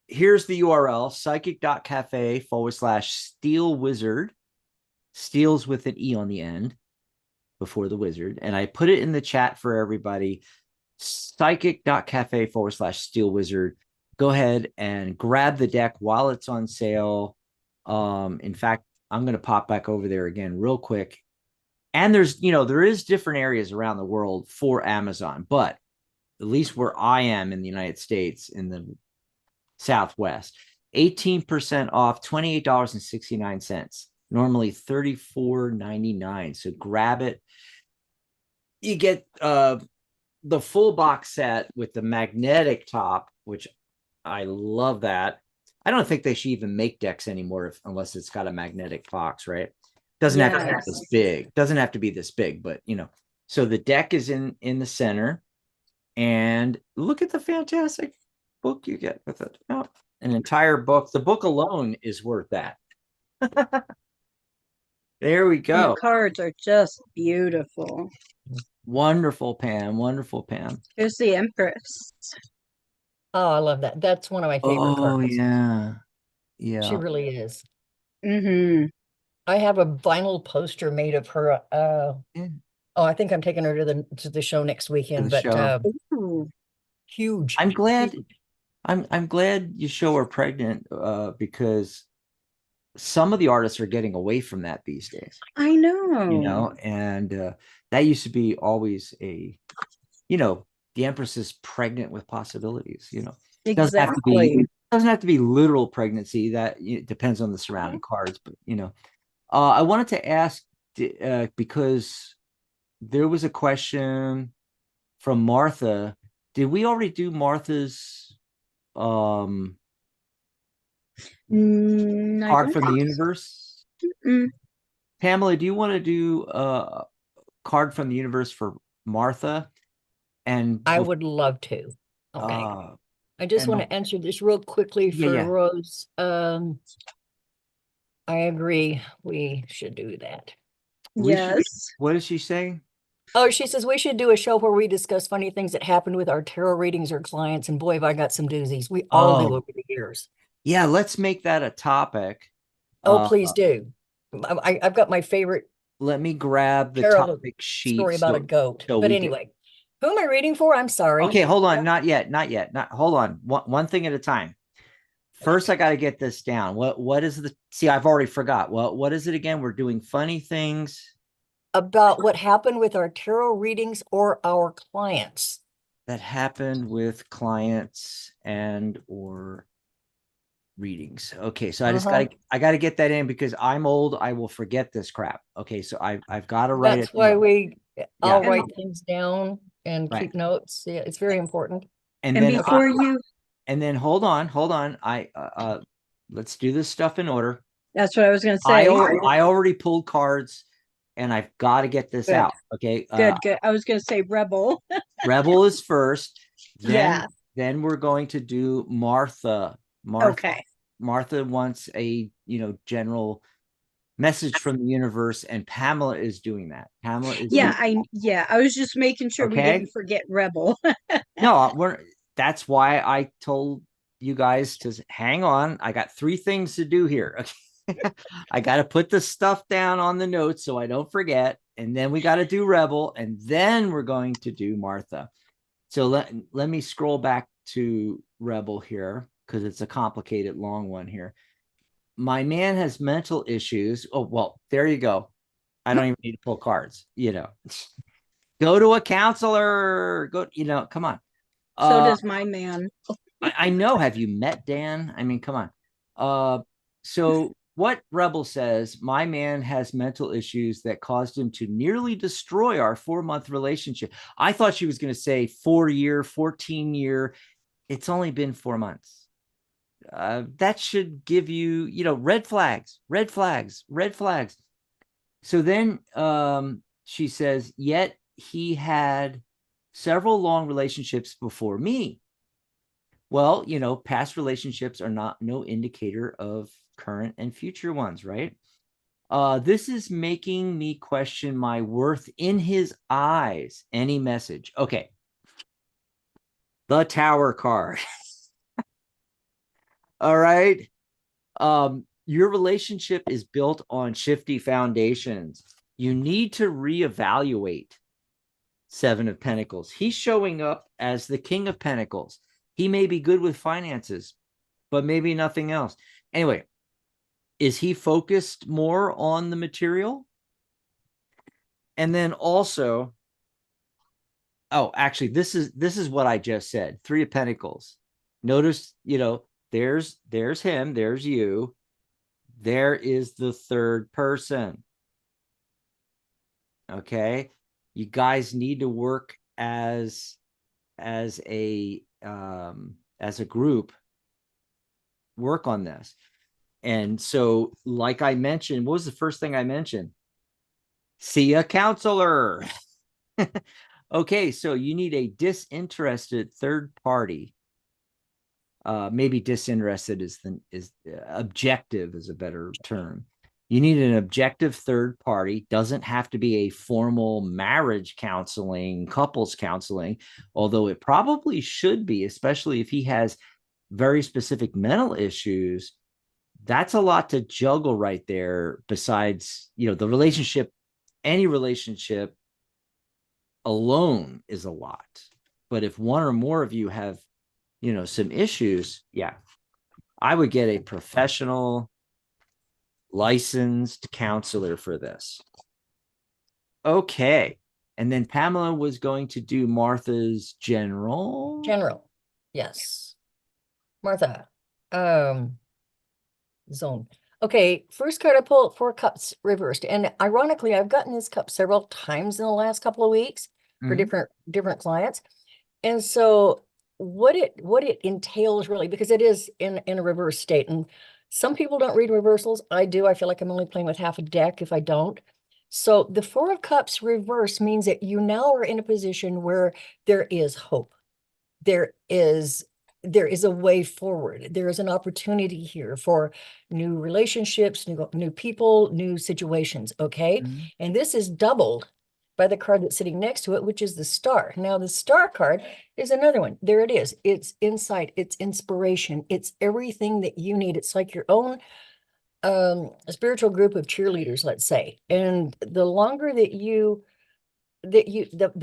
Here's the URL, psychic.cafe/Steel Wizard. Steals with an E on the end before the wizard. And I put it in the chat for everybody, psychic.cafe/steel wizard. Go ahead and grab the deck while it's on sale. In fact, I'm going to pop back over there again real quick. And there's, there is different areas around the world for Amazon, but at least where I am in the United States, in the Southwest, 18% off, $28.69. Normally $34.99. So grab it. You get the full box set with the magnetic top, which I love that. I don't think they should even make decks anymore unless it's got a magnetic box, right? Doesn't have to be this big. Doesn't have to be this big, but So the deck is in the center, and look at the fantastic book you get with it. Oh, an entire book. The book alone is worth that. There we go. The cards are just beautiful. Wonderful, Pam. Wonderful, Pam. Here's the Empress. Oh, I love that. That's one of my favorite cards. Oh, yeah. Yeah. She really is. Mm-hmm. I have a vinyl poster made of her. Yeah. Oh, I think I'm taking her to the show next weekend, but huge. I'm glad. I'm glad you show her pregnant because some of the artists are getting away from that these days. I know. And that used to be always the Empress is pregnant with possibilities, Exactly. Doesn't have to be literal pregnancy. That depends on the surrounding cards, but I wanted to ask because there was a question from Martha. Did we already do Martha's card from the universe? Pamela, do you want to do a card from the universe for Martha? And I would love to. Okay. I just want to answer this real quickly for Rose. I agree. We should do that. Yes. What is she saying? Oh, she says we should do a show where we discuss funny things that happened with our tarot readings or clients. And boy, have I got some doozies. We all do over the years. Yeah, let's make that a topic. Oh, please do. I've got my favorite. Let me grab the topic sheet. Story about a goat. But anyway, who am I reading for? I'm sorry. Okay, hold on. Not yet. Hold on. One thing at a time. First, I got to get this down. What is see, I've already forgot. What is it again? We're doing funny things about what happened with our tarot readings or our clients. That happened with clients and or readings. Okay, so I got to get that in because I'm old. I will forget this crap. Okay, so I've got to write it. That's why I'll write things down and keep notes. Yeah, it's very important. And then before and then hold on. Let's do this stuff in order. That's what I was going to say. I already pulled cards, and I've got to get this out. Okay. Good. I was going to say Rebel. Rebel is first. Then we're going to do Martha. Okay. Martha wants a general message from the universe, and Pamela is doing that. Pamela is. I was just making sure we didn't forget Rebel. No, that's why I told you guys to hang on. I got 3 things to do here. Okay. I got to put the stuff down on the notes so I don't forget. And then we got to do Rebel. And then we're going to do Martha. So let me scroll back to Rebel here because it's a complicated, long one here. My man has mental issues. Oh, well, there you go. I don't even need to pull cards. Go to a counselor. Come on. So does my man. I know. Have you met Dan? I mean, come on. So what Rebel says, my man has mental issues that caused him to nearly destroy our 4-month relationship. I thought she was going to say 4-year, 14-year. It's only been 4 months. That should give you, red flags. So then she says, yet he had several long relationships before me. Well, past relationships are no indicator of current and future ones, right? This is making me question my worth in his eyes. Any message? Okay. The Tower card. All right. your relationship is built on shifty foundations. You need to reevaluate. Seven of Pentacles. He's showing up as the King of Pentacles. He may be good with finances, but maybe nothing else. Anyway, is he focused more on the material? And then also, oh, actually, this is what I just said. Three of Pentacles. Notice, there's him, there's you. There is the third person. Okay. You guys need to work as a group, work on this. And so, like I mentioned, what was the first thing I mentioned? See a counselor. Okay, so you need a disinterested third party. Maybe disinterested is objective is a better term. You need an objective third party. Doesn't have to be a formal marriage counseling, couples counseling, although it probably should be, especially if he has very specific mental issues. That's a lot to juggle right there. Besides, the relationship, any relationship alone is a lot. But if one or more of you have, some issues, yeah, I would get a professional licensed counselor for this. Okay. And then Pamela was going to do Martha's general. Yes. Martha. Zone. Okay, first card I pull, Four Cups reversed. And ironically, I've gotten this cup several times in the last couple of weeks for different clients. And so what it entails really, because it is in a reverse state. And some people don't read reversals. I do. I feel like I'm only playing with half a deck if I don't. So the Four of Cups reverse means that you now are in a position where there is hope. There is a way forward. There is an opportunity here for new relationships, new people, new situations. Okay. And this is doubled by the card that's sitting next to it, which is the Star. Now, the Star card is another one. There it is. It's insight. It's inspiration. It's everything that you need. It's like your own spiritual group of cheerleaders, let's say. And the longer the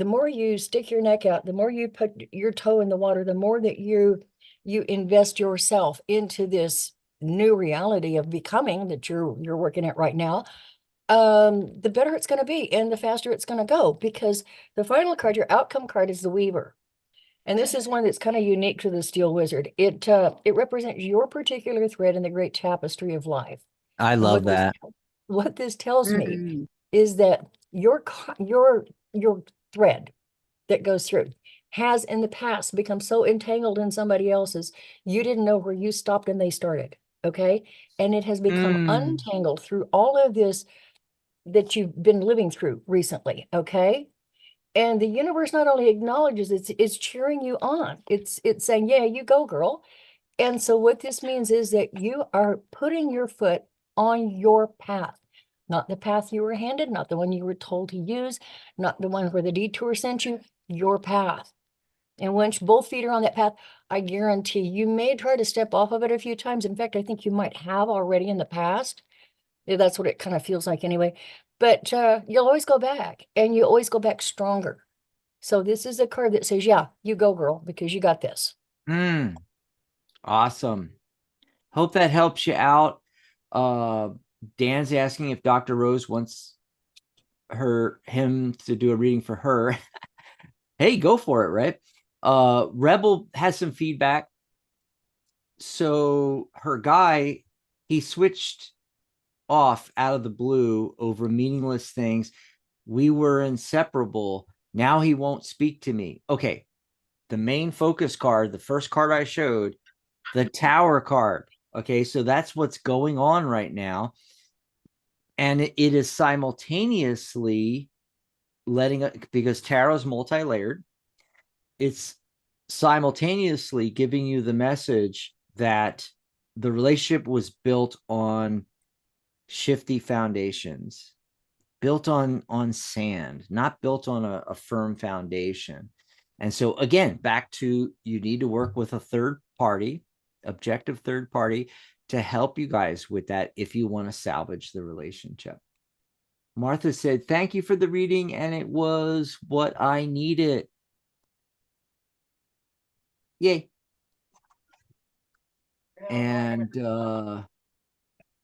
more you stick your neck out, the more you put your toe in the water, the more that you invest yourself into this new reality of becoming that you're working at right now, the better it's going to be and the faster it's going to go, because the final card, your outcome card, is the Weaver. And this is one that's kind of unique to the Steel Wizard. It represents your particular thread in the great tapestry of life. I love that. What this tells me is that your thread that goes through has in the past become so entangled in somebody else's, you didn't know where you stopped and they started. Okay. And it has become untangled through all of this that you've been living through recently. Okay. And the universe not only acknowledges it's cheering you on. It's saying, yeah, you go, girl. And so what this means is that you are putting your foot on your path, not the path you were handed, not the one you were told to use, not the one where the detour sent you, your path. And once both feet are on that path, I guarantee you may try to step off of it a few times. In fact, I think you might have already in the past. That's what it kind of feels like anyway. But you'll always go back, and you always go back stronger. So this is a card that says, yeah, you go, girl, because you got this. Awesome. Hope that helps you out. Dan's asking if Dr. Rose wants him to do a reading for her. Hey, go for it, right? Rebel has some feedback. So her guy, he switched off out of the blue over meaningless things. We were inseparable. Now he won't speak to me. Okay. The main focus card, the first card I showed, the Tower card. Okay. So that's what's going on right now. And it is simultaneously because tarot's multi-layered, it's simultaneously giving you the message that the relationship was built on shifty foundations, built on sand, not built on a firm foundation. And so again, back to, you need to work with a third party, objective third party to help you guys with that if you want to salvage the relationship. Martha said, thank you for the reading, and it was what I needed. Yay. And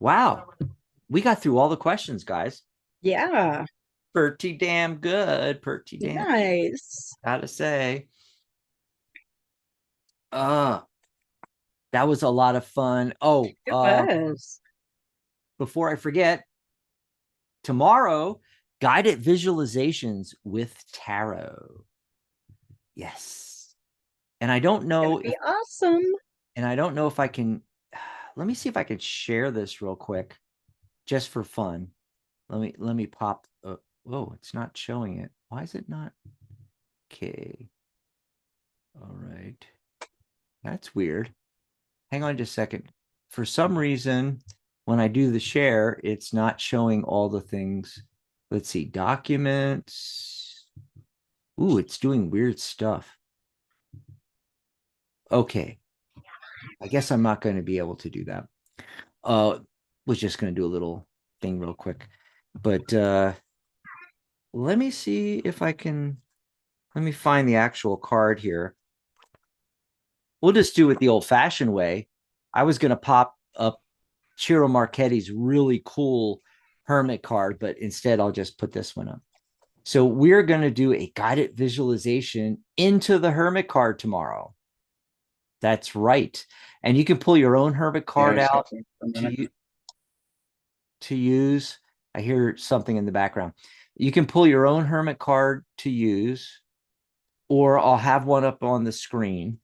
wow, we got through all the questions, guys. Yeah. Pretty damn good. Pretty damn nice. Gotta say. That was a lot of fun. Oh, It was. before I forget, tomorrow, guided visualizations with tarot. Yes. And I don't know It'd be awesome. And I don't know if I can, let me see if I can share this real quick, just for fun. Let me pop, oh, it's not showing it. Why is it not? Okay. All right. That's weird. Hang on just a second. For some reason, when I do the share, it's not showing all the things. Let's see, documents. Ooh, it's doing weird stuff. Okay. I guess I'm not going to be able to do that. Was just going to do a little thing real quick. But let me see if I can, let me find the actual card here. We'll just do it the old-fashioned way. I was going to pop up Ciro Marchetti's really cool hermit card, but instead I'll just put this one up. So we're going to do a guided visualization into the hermit card tomorrow. That's right. And you can pull your own hermit card out to use. I hear something in the background. You can pull your own hermit card to use, or I'll have one up on the screen.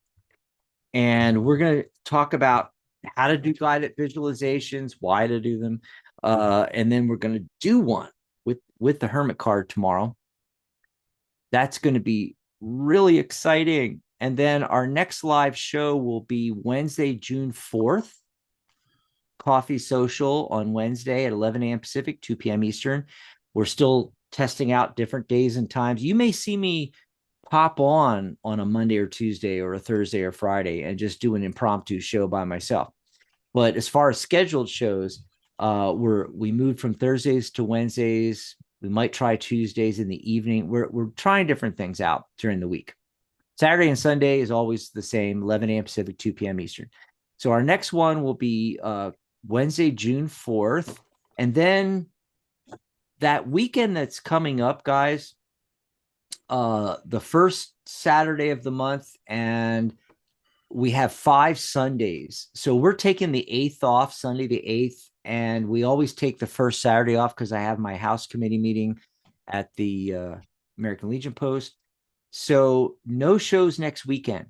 And we're going to talk about how to do guided visualizations, why to do them. And then we're going to do one with the hermit card tomorrow. That's going to be really exciting. And then our next live show will be Wednesday, June 4th. Coffee Social on Wednesday at 11 a.m. Pacific, 2 p.m. Eastern. We're still testing out different days and times. You may see me pop on a Monday or Tuesday or a Thursday or Friday and just do an impromptu show by myself. But as far as scheduled shows, we moved from Thursdays to Wednesdays. We might try Tuesdays in the evening. We're trying different things out during the week. Saturday and Sunday is always the same, 11 a.m. Pacific, 2 p.m. Eastern. So our next one will be Wednesday, June 4th. And then that weekend that's coming up, guys, the first Saturday of the month, and we have 5 Sundays. So we're taking the 8th off, Sunday the 8th, and we always take the first Saturday off because I have my house committee meeting at the American Legion Post. So no shows next weekend.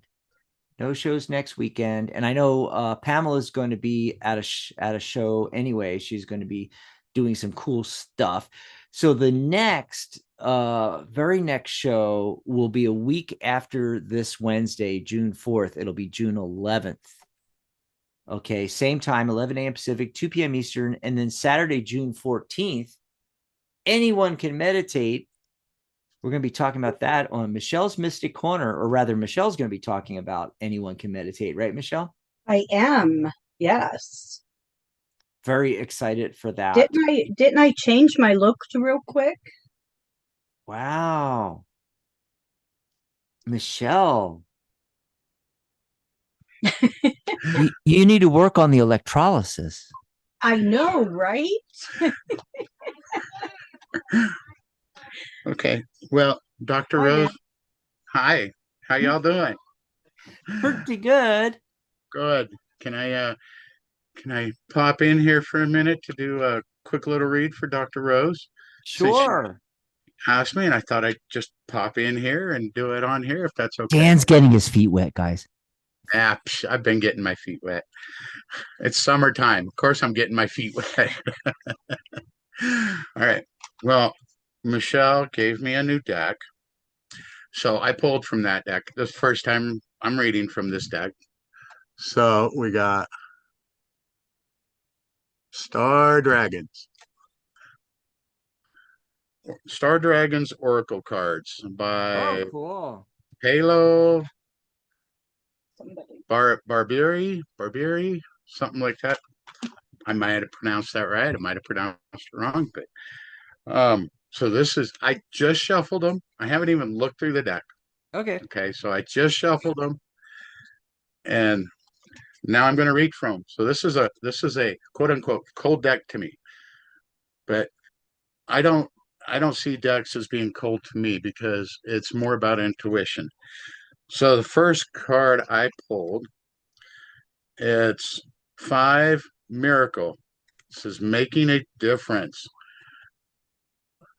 No shows next weekend. And I know Pamela's going to be at a show anyway. She's going to be doing some cool stuff. So the very next show will be a week after this Wednesday, June 4th. It'll be June 11th. Okay, same time, 11 a.m. Pacific, 2 p.m. Eastern. And then Saturday, June 14th, anyone can meditate. We're going to be talking about that on Michelle's Mystic Corner, or rather, Michelle's going to be talking about anyone can meditate, right, Michelle? I am. Yes. Very excited for that. Didn't I change my look real quick? Wow. Michelle. you need to work on the electrolysis. I know, right? Okay. Well, Dr. Rose, hi. How y'all doing? Pretty good. Good. Can I pop in here for a minute to do a quick little read for Dr. Rose? Sure. She asked me, and I thought I'd just pop in here and do it on here if that's okay. Dan's getting his feet wet, guys. I've been getting my feet wet. It's summertime. Of course, I'm getting my feet wet. All right. Well, Michelle gave me a new deck. So I pulled from that deck. This is the first time I'm reading from this deck. So we got Star Dragons. Star Dragons Oracle cards by cool. Halo Barbieri, something like that. I might have pronounced that right. I might have pronounced it wrong, but so this is, I just shuffled them. I haven't even looked through the deck. Okay. Okay, so I just shuffled them, and now I'm going to read from them. So this is a quote unquote cold deck to me, but I don't I don't see decks as being cold to me because it's more about intuition. So the first card I pulled, it's five miracle. It says making a difference.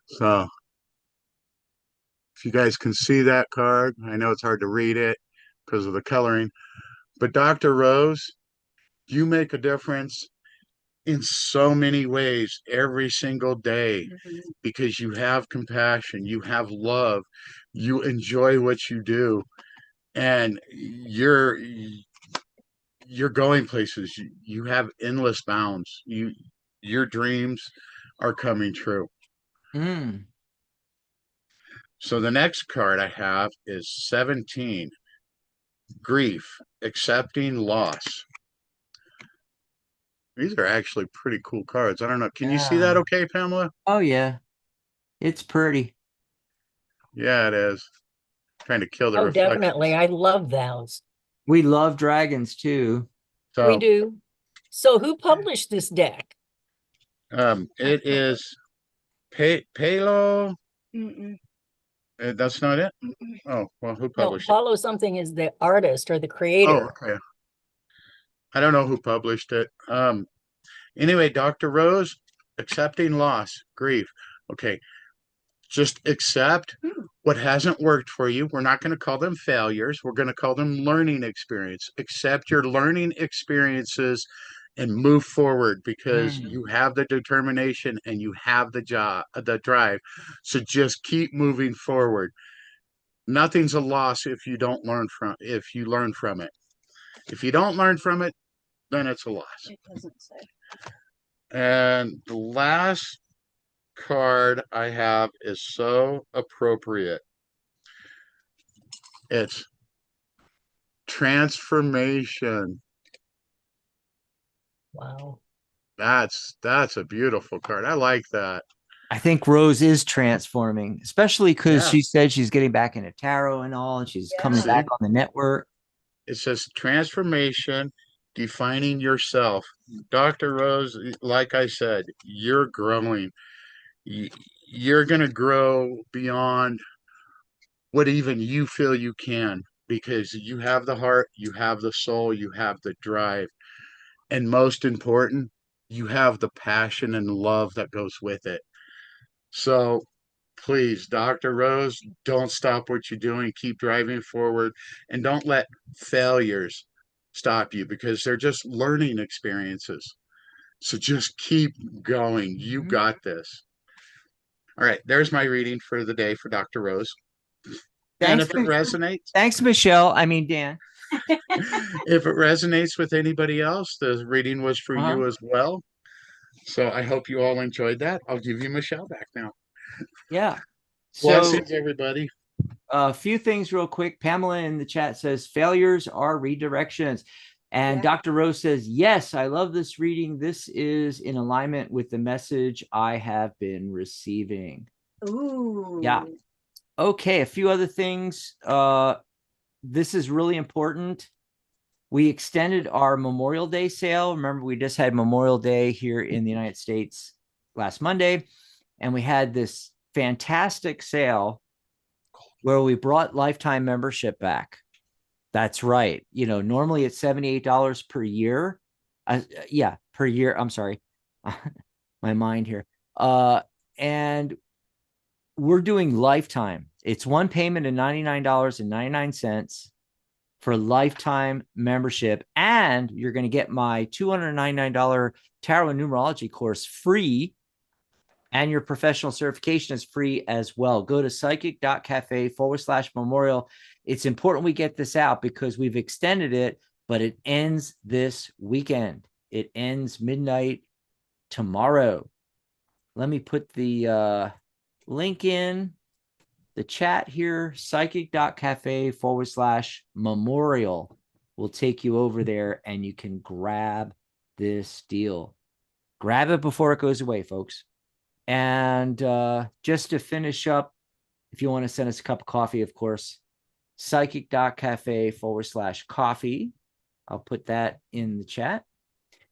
So if you guys can see that card, I know it's hard to read it because of the coloring, but Dr. Rose, you make a difference in so many ways every single day because you have compassion, you have love, you enjoy what you do, and you're going places. You have endless bounds. Your dreams are coming true. Mm. So the next card I have is 17, grief, accepting loss. These are actually pretty cool cards. I don't know. Can you see that Yeah. okay, Pamela? Oh yeah. It's pretty. Yeah, it is. Trying to kill the Oh, definitely. reflections. I love those. We love dragons too. We So do. So who published this deck? it is Palo. Mm-mm, That's not it? mm-mm. Oh, well, who No, published it? Paulo something is the artist or the Oh, creator. okay. I don't know who published it. Anyway, Dr. Rose, accepting loss, grief. Okay, just accept what hasn't worked for you. We're not going to call them failures. We're going to call them learning experience. Accept your learning experiences and move forward because Mm. you have the determination and you have the drive. So just keep moving forward. Nothing's a loss if you learn from it. If you don't learn from it, then it's a loss. It doesn't say. And the last card I have is so appropriate. It's transformation. Wow. That's a beautiful card. I like that. I think Rose is transforming, especially because Yeah. she said she's getting back into tarot and all, and she's coming See? back on the network. It says transformation, defining yourself. Dr. Rose, like I said, you're growing. You're going to grow beyond what even you feel you can because you have the heart, you have the soul, you have the drive. And most important, you have the passion and love that goes with it. So please, Dr. Rose, don't stop what you're doing. Keep driving forward and don't let failures stop you because they're just learning experiences. So just keep going. You Mhm. got this. All right, there's my reading for the day for Dr. Rose. And Thanks, if it resonates, thanks, Michelle. I mean Dan. if it resonates with anybody else, the reading was for Uh-huh. you as well. So I hope you all enjoyed that. I'll give you Michelle back now. Yeah. So Blessings, everybody. a few things real quick. Pamela in the chat says failures are redirections. And Yeah. Dr. Rose says, yes, I love this reading. This is in alignment with the message I have been receiving. Ooh. Yeah. Okay. A few other things. This is really important. We extended our Memorial Day sale. Remember, we just had Memorial Day here in the United States last Monday, and we had this fantastic sale where we brought lifetime membership back. That's right. You know, normally it's $78 per year. Yeah, per year. I'm sorry. My mind here. And we're doing lifetime. It's one payment of $99.99 for lifetime membership. And you're going to get my $299 tarot and numerology course free. And your professional certification is free as well. Go to psychic.cafe/memorial. It's important we get this out because we've extended it, but it ends this weekend. It ends midnight tomorrow. Let me put the link in the chat here, psychic.cafe/memorial. will take you over there and you can grab this deal. Grab it before it goes away, folks. And just to finish up, if you want to send us a cup of coffee, of course, psychic.cafe/coffee. I'll put that in the chat.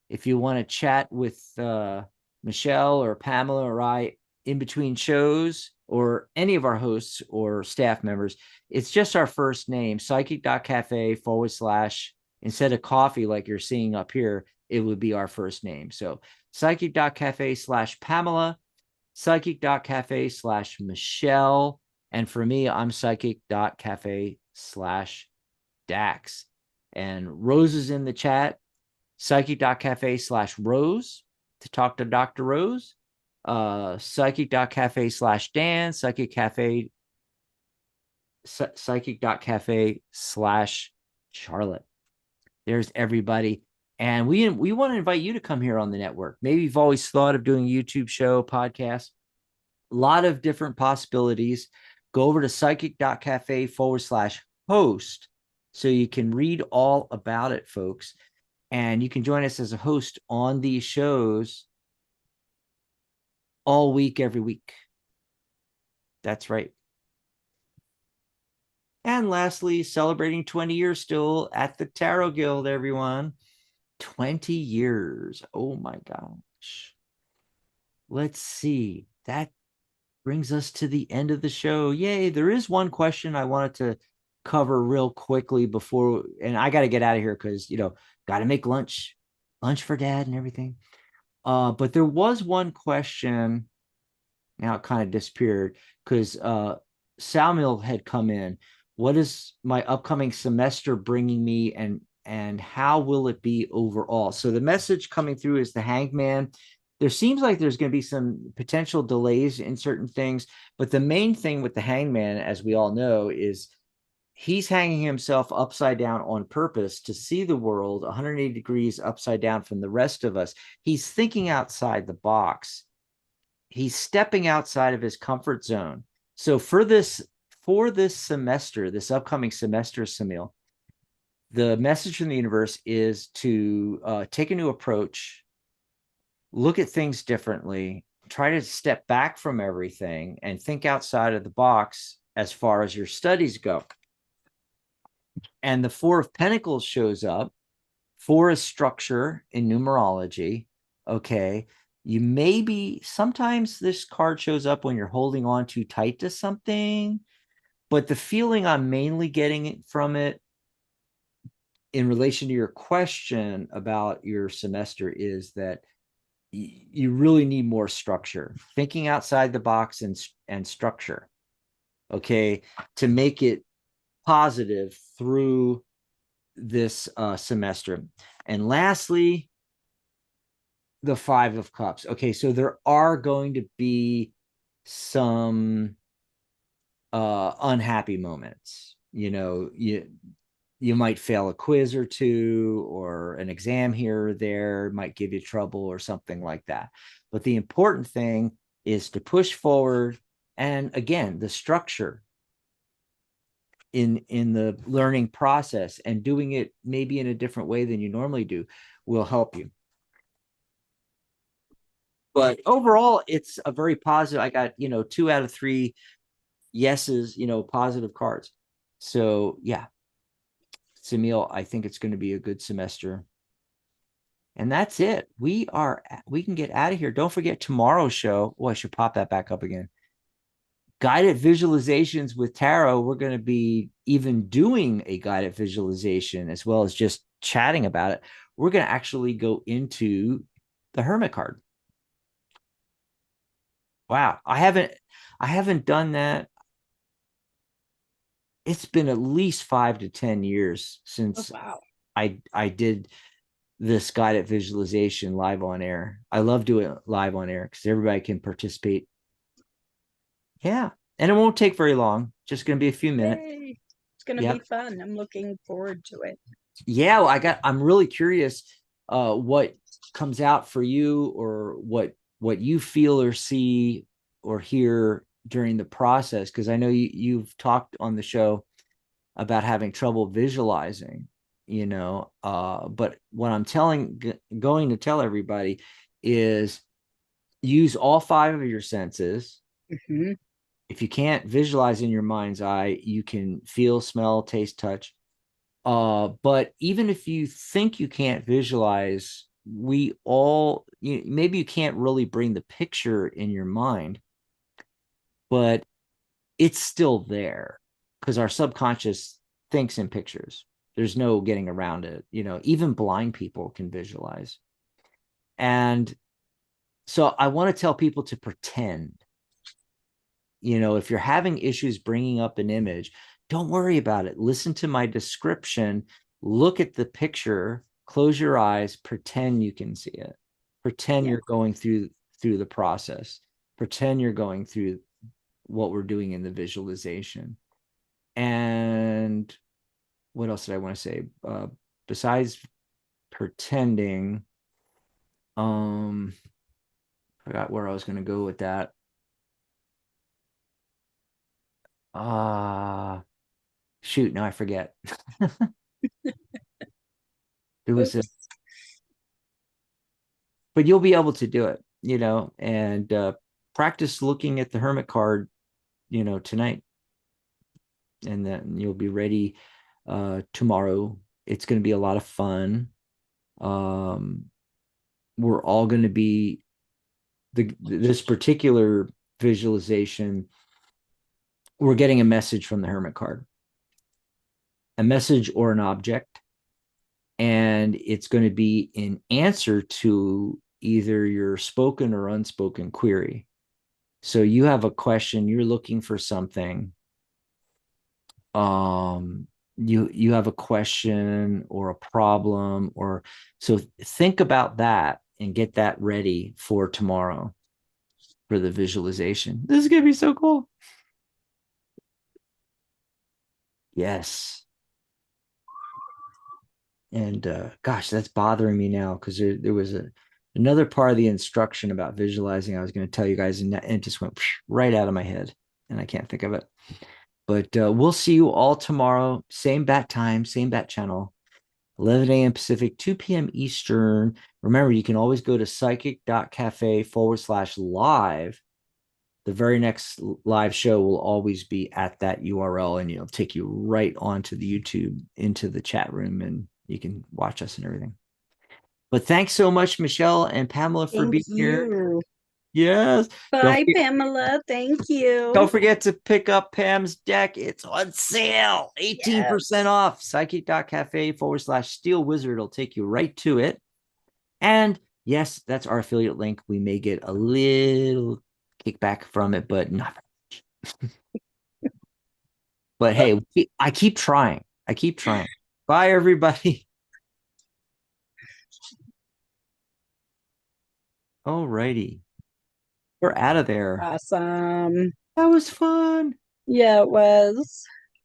If you want to chat with Michelle or Pamela or I in between shows, or any of our hosts or staff members, it's just our first name, psychic.cafe/ instead of coffee like you're seeing up here, it would be our first name. So psychic.cafe/Pamela, psychic.cafe/Michelle. And for me, I'm psychic.cafe/Dax. And Rose is in the chat, psychic.cafe/Rose to talk to Dr. Rose. Psychic.cafe/Dan, psychic.cafe/Charlotte. There's everybody. And we want to invite you to come here on the network. Maybe you've always thought of doing a YouTube show, podcast, a lot of different possibilities. Go over to psychic.cafe/host so you can read all about it, folks. And you can join us as a host on these shows all week, every week. That's right. And lastly, celebrating 20 years still at the Tarot Guild, everyone. 20 years. Oh my gosh. Let's see. That brings us to the end of the show. Yay. There is one question I wanted to cover real quickly before, and I got to get out of here because, got to make lunch for Dad and everything. But there was one question. Now it kind of disappeared because Samuel had come in. What is my upcoming semester bringing me, and how will it be overall? So the message coming through is the Hangman. There seems like there's going to be some potential delays in certain things, but the main thing with the Hangman, as we all know, is he's hanging himself upside down on purpose to see the world 180 degrees upside down from the rest of us. He's thinking outside the box. He's stepping outside of his comfort zone. So for this semester, this upcoming semester, Samil, the message from the universe is to take a new approach, look at things differently, try to step back from everything and think outside of the box as far as your studies go. And the Four of Pentacles shows up. Four is structure in numerology. Okay. Sometimes this card shows up when you're holding on too tight to something, but the feeling I'm mainly getting from it in relation to your question about your semester is that you really need more structure, thinking outside the box and structure, okay, to make it positive through this semester. And lastly, the Five of Cups. Okay, so there are going to be some unhappy moments. You might fail a quiz or two, or an exam here or there might give you trouble or something like that. But the important thing is to push forward. And again, the structure in the learning process and doing it maybe in a different way than you normally do will help you. But overall, it's a very positive. I got, 2 out of 3 yeses, positive cards. So yeah, Samil, I think it's going to be a good semester. And that's it. We can get out of here. Don't forget tomorrow's show. Oh, I should pop that back up again. Guided visualizations with tarot. We're going to be even doing a guided visualization as well as just chatting about it. We're going to actually go into the Hermit card. Wow. I haven't done that. It's been at least 5 to 10 years since I did this guided visualization live on air. I love doing it live on air because everybody can participate. Yeah. And it won't take very long. Just going to be a few minutes. Yay. It's going to be fun. I'm looking forward to it. Yeah. Well, I'm really curious what comes out for you, or what you feel or see or hear during the process. Because I know you've talked on the show about having trouble visualizing. But what I'm going to tell everybody is use all 5 of your senses. Mm-hmm. If you can't visualize in your mind's eye, you can feel, smell, taste, touch. But even if you think you can't visualize, maybe you can't really bring the picture in your mind, but it's still there because our subconscious thinks in pictures. There's no getting around it. Even blind people can visualize. And so I want to tell people to pretend. If you're having issues bringing up an image, don't worry about it. Listen to my description, look at the picture, close your eyes, pretend you can see it. Pretend you're going through the process. Pretend you're going through what we're doing in the visualization. And what else did I want to say? Besides pretending, forgot where I was going to go with that. Shoot, now I forget. There was but you'll be able to do it, and practice looking at the hermit card, tonight. And then you'll be ready tomorrow. It's going to be a lot of fun. We're all going to be this particular visualization. We're getting a message from the hermit card, a message or an object, and it's going to be in answer to either your spoken or unspoken query. So you have a question, you're looking for something. You have a question or a problem, or so think about that and get that ready for tomorrow for the visualization. This is going to be so cool. Yes. And gosh, that's bothering me now because there was another part of the instruction about visualizing I was going to tell you guys, and it just went right out of my head, and I can't think of it. But we'll see you all tomorrow, same bat time, same bat channel, 11 a.m. Pacific, 2 p.m. Eastern. Remember, you can always go to psychic.cafe/live. The very next live show will always be at that URL, and it'll take you right onto the YouTube into the chat room, and you can watch us and everything. But thanks so much, Michelle and Pamela, for being here. Yes. Bye, Pamela. Thank you. Don't forget to pick up Pam's deck. It's on sale. 18% off. Psychic.cafe/Steel Wizard will take you right to it. And yes, that's our affiliate link. We may get a little kickback from it, but not much. But hey, I keep trying. Bye, everybody. All righty. We're out of there. Awesome. That was fun. Yeah, it was.